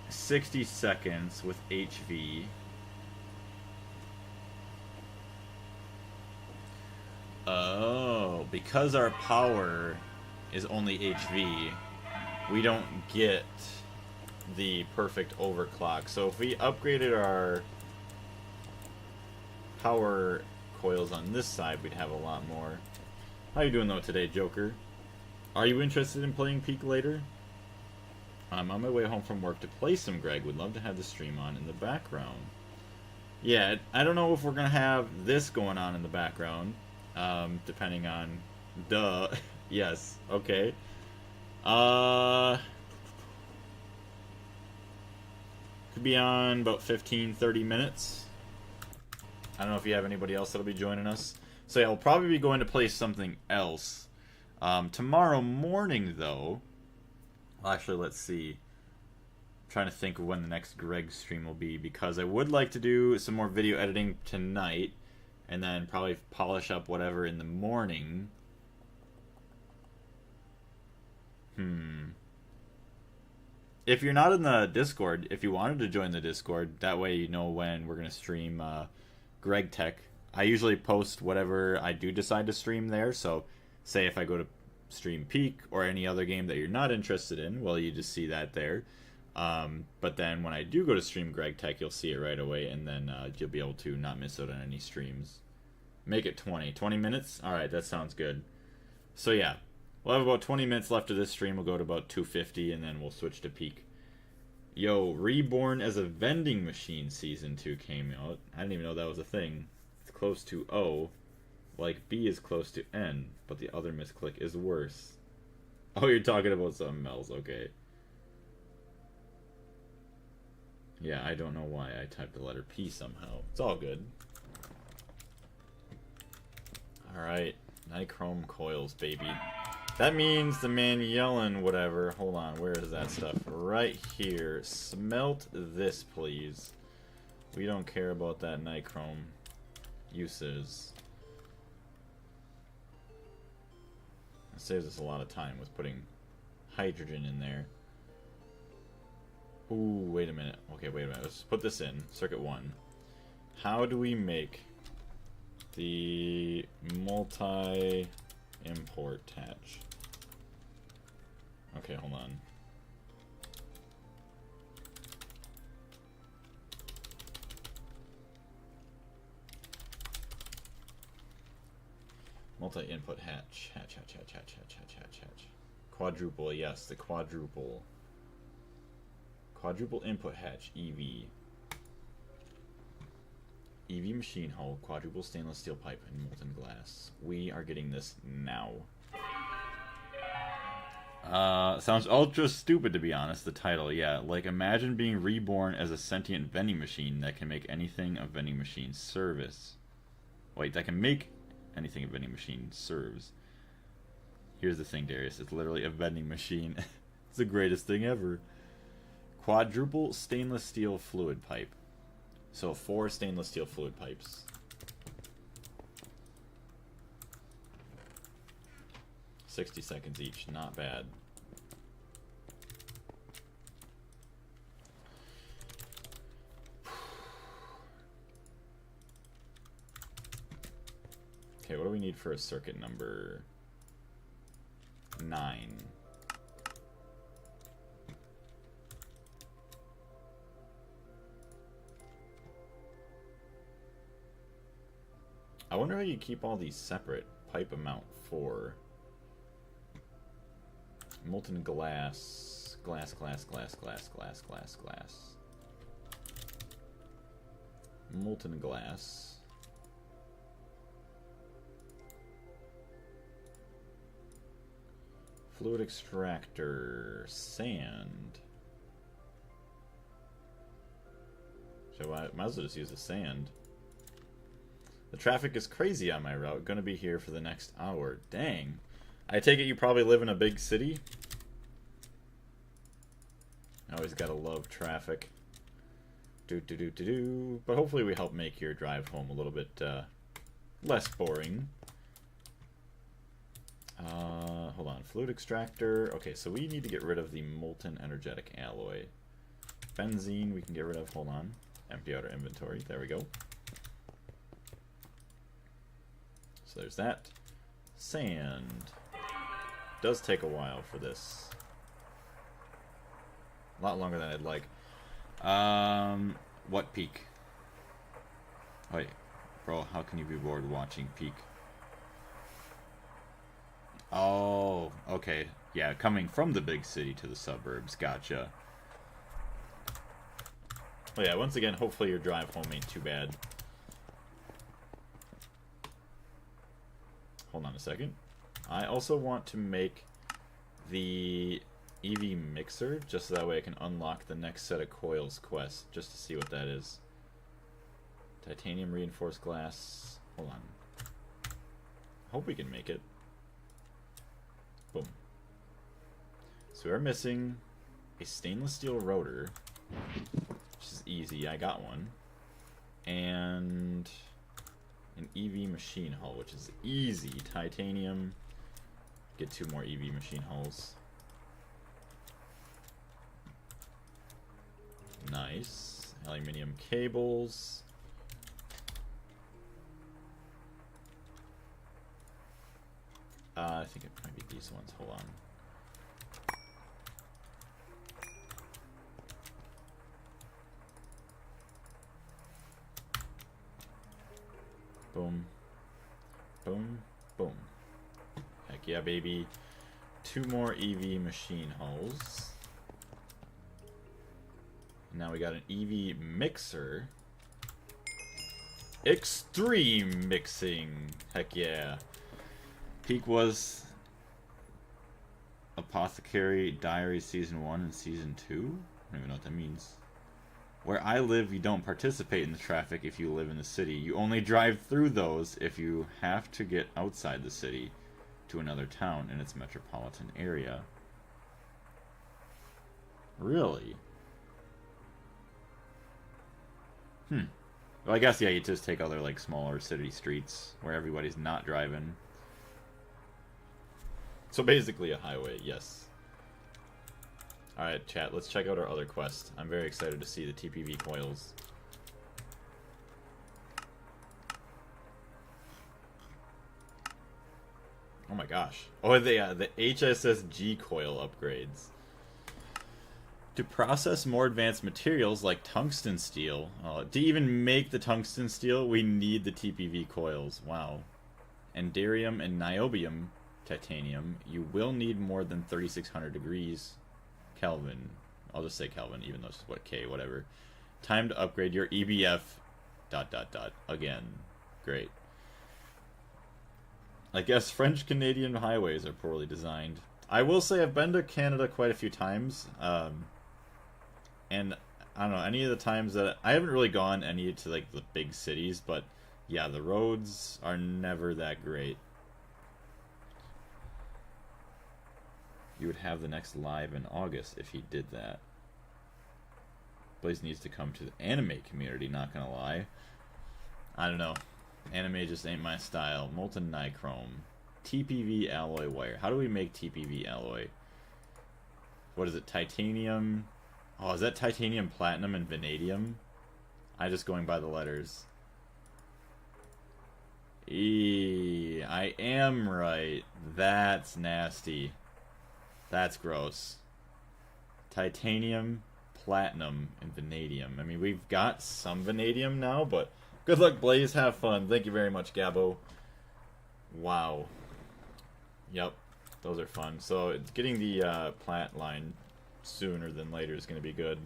60 seconds with HV. Oh, because our power is only HV, we don't get the perfect overclock. So if we upgraded our power coils on this side, we'd have a lot more. How you doing though today, Joker? Are you interested in playing Peak later? I'm on my way home from work to play some Greg. Would love to have the stream on in the background. Yeah, I don't know if we're gonna have this going on in the background. Depending on... Duh. Yes, okay. Could be on about 15-30 minutes. I don't know if you have anybody else that'll be joining us. So yeah, we'll probably be going to play something else. Tomorrow morning, though... Well, actually, let's see. I'm trying to think of when the next Greg stream will be, because I would like to do some more video editing tonight, and then probably polish up whatever in the morning. If you're not in the Discord, if you wanted to join the Discord, that way you know when we're going to stream Gregtech. I usually post whatever I do decide to stream there, so say if I go to stream Peak or any other game that you're not interested in, well, you just see that there. But then when I do go to stream Gregtech, you'll see it right away, and then you'll be able to not miss out on any streams. Make it 20 minutes? Alright, that sounds good. So yeah, we'll have about 20 minutes left of this stream. We'll go to about 250, and then we'll switch to Peak. Yo, Reborn as a Vending Machine Season 2 came out. I didn't even know that was a thing. It's close to O, like B is close to N, but the other misclick is worse. Oh, you're talking about something else, okay. Yeah, I don't know why I typed the letter P somehow. It's all good. Alright, Nichrome coils, baby. That means the man yelling whatever. Hold on, where is that stuff? Right here. Smelt this, please. We don't care about that Nichrome uses. It saves us a lot of time with putting hydrogen in there. Ooh, wait a minute. Okay, wait a minute. Let's put this in. Circuit 1. How do we make the multi-import hatch? Okay, hold on. Multi-input hatch. Hatch. Quadruple, yes, the quadruple. Quadruple input hatch, EV. EV machine hull, quadruple stainless steel pipe, and molten glass. We are getting this now. Sounds ultra stupid, to be honest, the title, yeah. Like, imagine being reborn as a sentient vending machine that can make anything a vending machine service. Wait, that can make anything a vending machine serves. Here's the thing, Darius. It's literally a vending machine. It's the greatest thing ever. Quadruple stainless steel fluid pipe. So 4 stainless steel fluid pipes. 60 seconds each, not bad. Okay, what do we need for a circuit number 9? I wonder how you keep all these separate. Pipe amount 4. Molten glass. Glass. Molten glass. Fluid extractor. Sand. So I might as well just use the sand. The traffic is crazy on my route. Gonna be here for the next hour. Dang. I take it you probably live in a big city? Always gotta love traffic. But hopefully we help make your drive home a little bit less boring. Hold on. Fluid extractor. Okay, so we need to get rid of the molten energetic alloy. Benzene we can get rid of. Hold on. Empty out our inventory. There we go. So there's that. Sand. Does take a while for this. A lot longer than I'd like. What peak? Wait, bro, how can you be bored watching peak? Oh, okay. Yeah, coming from the big city to the suburbs. Gotcha. Well, yeah, once again, hopefully your drive home ain't too bad. Hold on a second. I also want to make the EV mixer, just so that way I can unlock the next set of coils quest, just to see what that is. Titanium reinforced glass. Hold on. Hope we can make it. Boom. So we're missing a stainless steel rotor, which is easy. I got one. And an EV machine hull, which is easy. Titanium. Get 2 more EV machine hulls. Nice. Aluminium cables. I think it might be these ones. Hold on. Boom. Boom. Boom. Heck yeah, baby. 2 more EV machine hulls. Now we got an EV mixer. Extreme mixing. Heck yeah. Peak was Apothecary Diary Season 1 and Season 2? I don't even know what that means. Where I live, you don't participate in the traffic if you live in the city. You only drive through those if you have to get outside the city to another town in its metropolitan area. Really? Well, I guess, yeah, you just take other, like, smaller city streets where everybody's not driving. So basically a highway, yes. Alright, chat, let's check out our other quest. I'm very excited to see the TPV coils. Oh my gosh. Oh, the HSSG coil upgrades. To process more advanced materials like tungsten steel, to even make the tungsten steel, we need the TPV coils. Wow. Andarium and niobium titanium, you will need more than 3600 degrees Kelvin. I'll just say Kelvin, even though it's what K, whatever. Time to upgrade your EBF ... Again. Great. I guess French-Canadian highways are poorly designed. I will say I've been to Canada quite a few times, and I don't know, any of the times that I haven't really gone any to like the big cities, but yeah, the roads are never that great. You would have the next live in August if he did that. Blaze needs to come to the anime community, not gonna lie. I don't know. Anime just ain't my style. Molten nichrome. TPV alloy wire. How do we make TPV alloy? What is it? Titanium? Oh, is that titanium, platinum, and vanadium? I'm just going by the letters. I am right. That's nasty. That's gross. Titanium, platinum, and vanadium. I mean, we've got some vanadium now, but good luck, Blaze. Have fun. Thank you very much, Gabo. Wow. Yep, those are fun. So getting the plant line sooner than later is going to be good.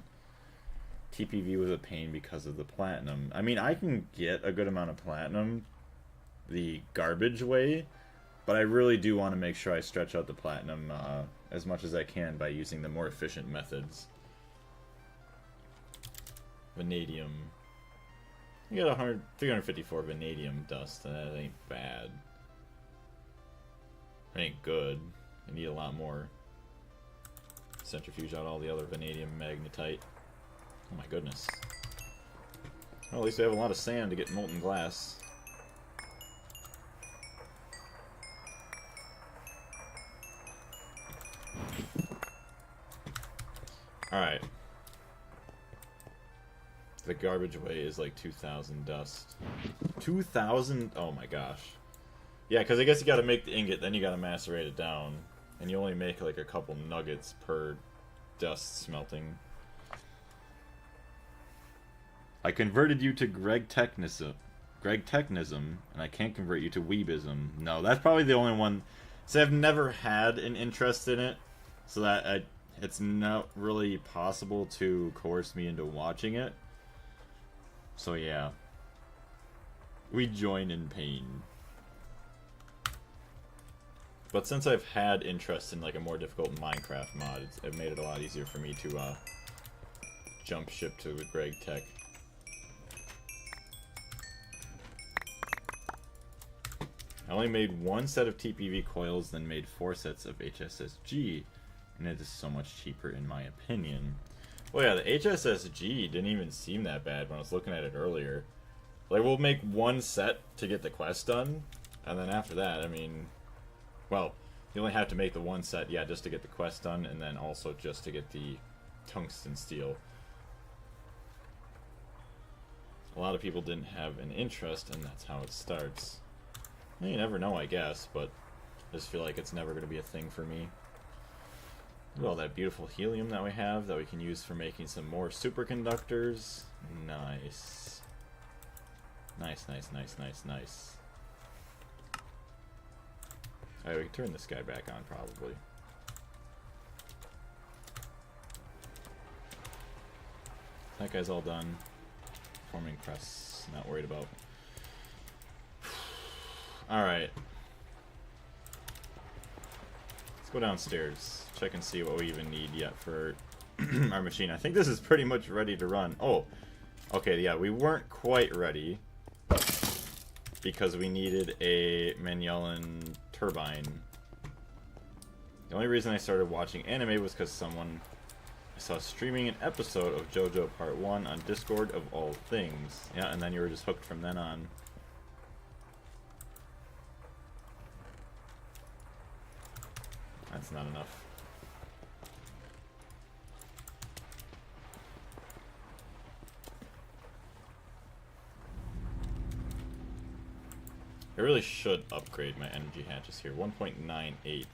TPV was a pain because of the platinum. I mean, I can get a good amount of platinum the garbage way, but I really do want to make sure I stretch out the platinum as much as I can by using the more efficient methods. Vanadium. You got 354 vanadium dust. That ain't bad. That ain't good. I need a lot more. Centrifuge out all the other vanadium magnetite. Oh my goodness. Well, at least we have a lot of sand to get molten glass. Alright. The garbage way is like 2,000 dust. 2,000? Oh my gosh. Yeah, because I guess you gotta make the ingot, then you gotta macerate it down. And you only make like a couple nuggets per dust smelting. I converted you to Gregtechnism, and I can't convert you to Weebism. No, that's probably the only one. So I've never had an interest in it, so that it's not really possible to coerce me into watching it. So yeah. We join in pain. But since I've had interest in like a more difficult Minecraft mod, it made it a lot easier for me to jump ship to Gregtech. I only made one set of TPV coils, then made 4 sets of HSSG, and it is so much cheaper in my opinion. Well, yeah, the HSSG didn't even seem that bad when I was looking at it earlier. Like, we'll make one set to get the quest done, and then after that, I mean, well, you only have to make the one set, yeah, just to get the quest done, and then also just to get the tungsten steel. A lot of people didn't have an interest, and that's how it starts. You never know, I guess, but I just feel like it's never going to be a thing for me. Look at all that beautiful helium that we have that we can use for making some more superconductors. Nice. Nice, nice, nice, nice, nice. Alright, we can turn this guy back on, probably. That guy's all done. Forming press, not worried about. Alright. Let's go downstairs. Check and see what we even need yet for our machine. I think this is pretty much ready to run. Oh, okay, yeah, we weren't quite ready because we needed a Magellan turbine. The only reason I started watching anime was because I saw streaming an episode of JoJo Part 1 on Discord of all things. Yeah, and then you were just hooked from then on. That's not enough. I really should upgrade my energy hatches here. 1.98.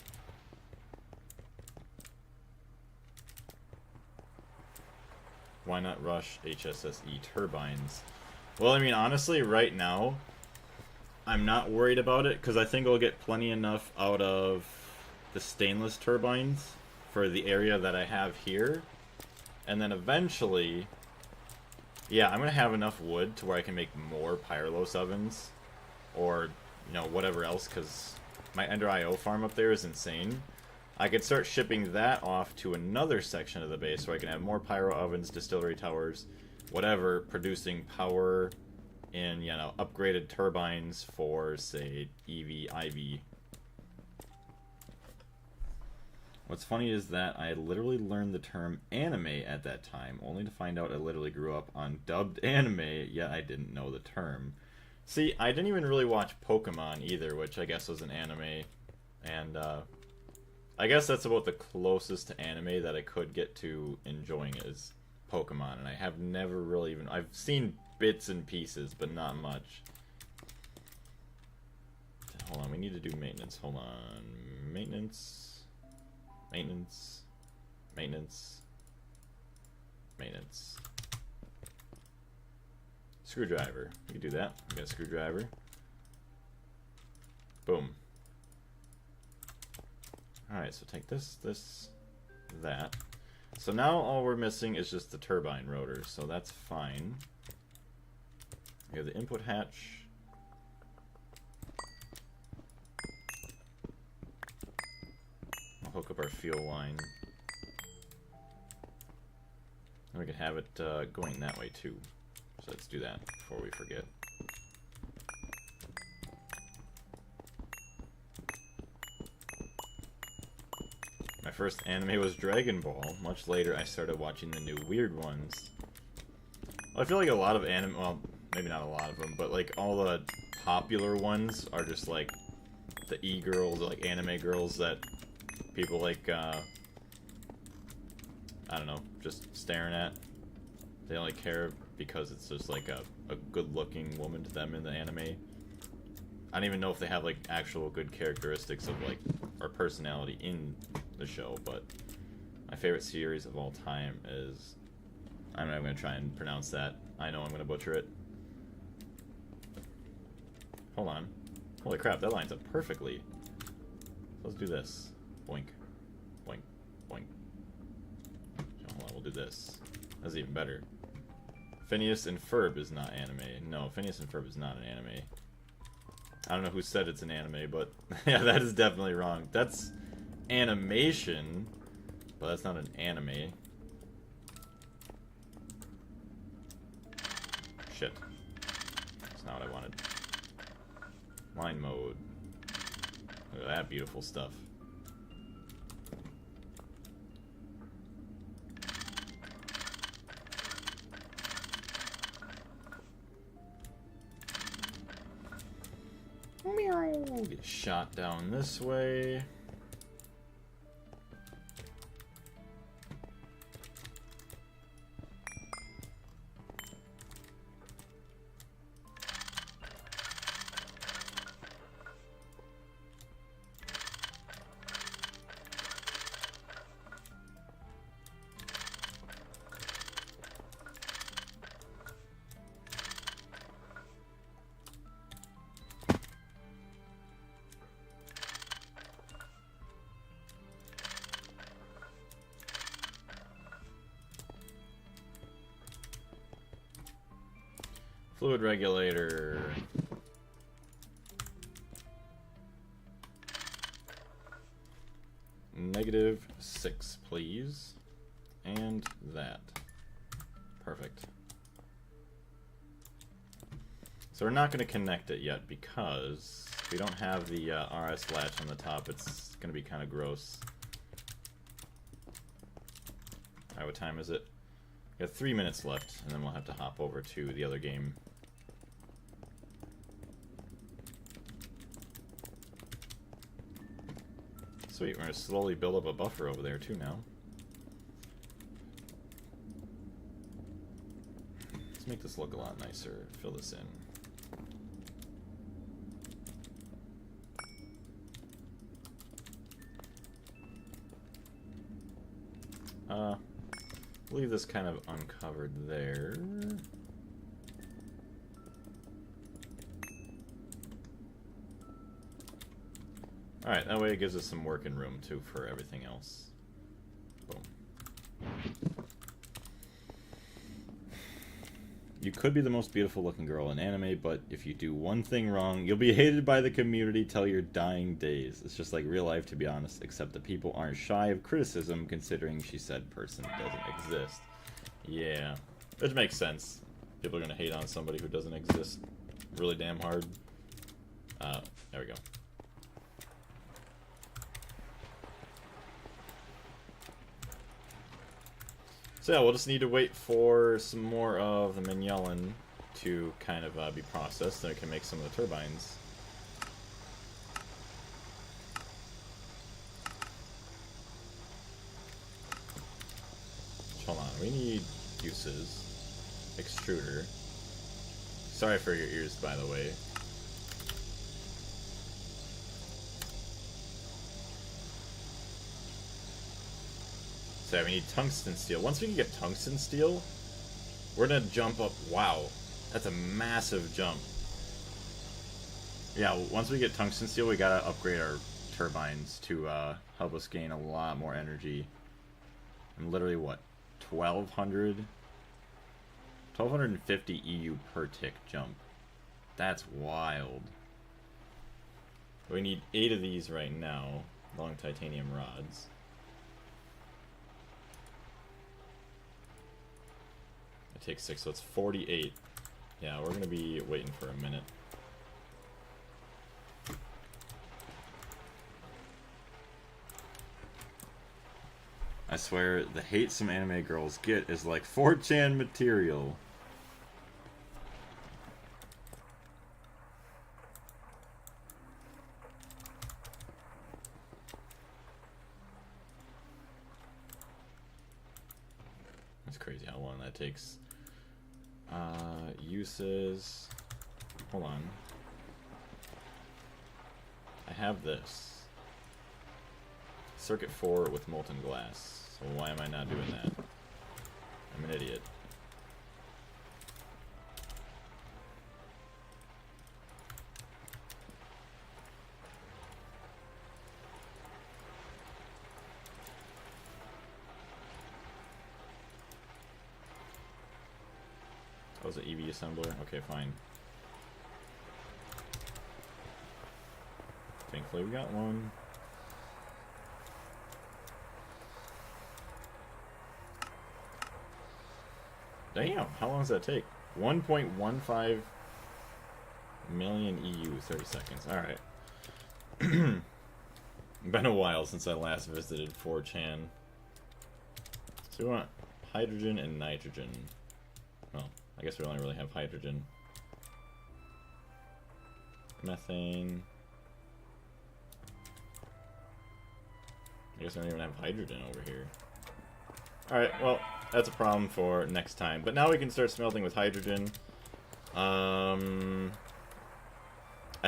Why not rush HSSE turbines? Well, I mean, honestly, right now, I'm not worried about it, because I think I'll get plenty enough out of the stainless turbines for the area that I have here. And then eventually, yeah, I'm going to have enough wood to where I can make more Pyrolos ovens. Or, you know, whatever else, because my Ender IO farm up there is insane. I could start shipping that off to another section of the base so I can have more pyro ovens, distillery towers, whatever, producing power in, you know, upgraded turbines for, say, EV, IV. What's funny is that I literally learned the term anime at that time, only to find out I literally grew up on dubbed anime, yet I didn't know the term. See, I didn't even really watch Pokemon either, which I guess was an anime, and I guess that's about the closest to anime that I could get to enjoying is Pokemon, and I have never really even... I've seen bits and pieces, but not much. Hold on, we need to do maintenance. Hold on. Maintenance... Maintenance, maintenance, maintenance. Screwdriver. We can do that. We got a screwdriver. Boom. Alright, so take this, this, that. So now all we're missing is just the turbine rotors, so that's fine. We have the input hatch. Hook up our fuel line. And we can have it going that way too. So let's do that before we forget. My first anime was Dragon Ball. Much later I started watching the new weird ones. Well, I feel like a lot of anime, well, maybe not a lot of them, but like all the popular ones are just like the e-girls, like anime girls that people like, I don't know, just staring at. They only care because it's just like a good-looking woman to them in the anime. I don't even know if they have like actual good characteristics of like, or personality in the show, but my favorite series of all time is, I'm not going to try and pronounce that. I know I'm going to butcher it. Hold on. Holy crap, that lines up perfectly. Let's do this. Boink. Boink. Boink. Hold on, we'll do this. That's even better. Phineas and Ferb is not anime. No, Phineas and Ferb is not an anime. I don't know who said it's an anime, but yeah, that is definitely wrong. That's animation, but that's not an anime. Shit. That's not what I wanted. Line mode. Look at that beautiful stuff. Get shot down this way. Fluid regulator. -6, please. And that. Perfect. So we're not going to connect it yet because if we don't have the RS latch on the top, it's going to be kind of gross. Alright, what time is it? We got 3 minutes left, and then we'll have to hop over to the other game. Sweet, we're going to slowly build up a buffer over there too now. Let's make this look a lot nicer. Fill this in. Leave this kind of uncovered there. Alright, that way it gives us some working room too for everything else. Boom. You could be the most beautiful looking girl in anime, but if you do one thing wrong, you'll be hated by the community till your dying days. It's just like real life, to be honest, except that people aren't shy of criticism considering she said person doesn't exist. Yeah, which makes sense. People are gonna hate on somebody who doesn't exist really damn hard. There we go. So yeah, we'll just need to wait for some more of the mignon to kind of be processed, so we can make some of the turbines. Hold on, we need uses. Extruder. Sorry for your ears, by the way. So yeah, we need tungsten steel. Once we can get tungsten steel, we're gonna jump up. Wow, that's a massive jump. Yeah, once we get tungsten steel, we gotta upgrade our turbines to help us gain a lot more energy. And literally, what, 1250 EU per tick jump. That's wild. We need 8 of these right now, long titanium rods. It takes 6, so it's 48. Yeah, we're gonna be waiting for a minute. I swear, the hate some anime girls get is like 4chan material. That's crazy how long that takes. Uses. Hold on. I have this. Circuit 4 with molten glass. So why am I not doing that? I'm an idiot. Oh, is it EV assembler? Okay, fine. Thankfully we got one. Damn, how long does that take? 1.15 million EU, 30 seconds. Alright. Been a while since I last visited 4chan. So we want hydrogen and nitrogen. Well, I guess we only really have hydrogen. Methane. I guess I don't even have hydrogen over here. Alright, well, that's a problem for next time. But now we can start smelting with hydrogen. I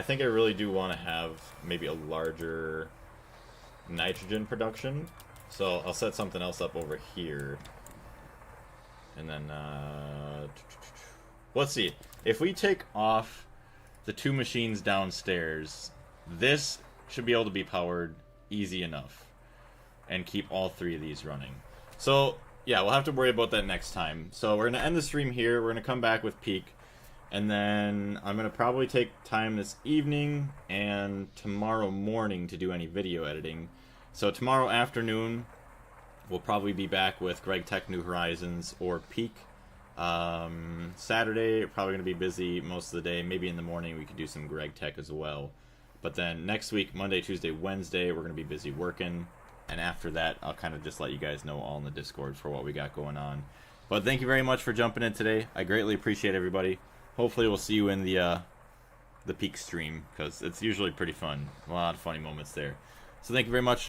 think I really do want to have maybe a larger nitrogen production. So I'll set something else up over here. And then, let's see. If we take off the 2 machines downstairs, this should be able to be powered easy enough. And keep all 3 of these running. So, yeah, we'll have to worry about that next time. So we're going to end the stream here. We're going to come back with Peak. And then I'm going to probably take time this evening and tomorrow morning to do any video editing. So tomorrow afternoon, we'll probably be back with Gregtech New Horizons or Peak. Saturday, probably going to be busy most of the day. Maybe in the morning we could do some Gregtech as well. But then next week, Monday, Tuesday, Wednesday, we're going to be busy working. And after that, I'll kind of just let you guys know all in the Discord for what we got going on. But thank you very much for jumping in today. I greatly appreciate everybody. Hopefully we'll see you in the Peak stream, because it's usually pretty fun. A lot of funny moments there. So thank you very much.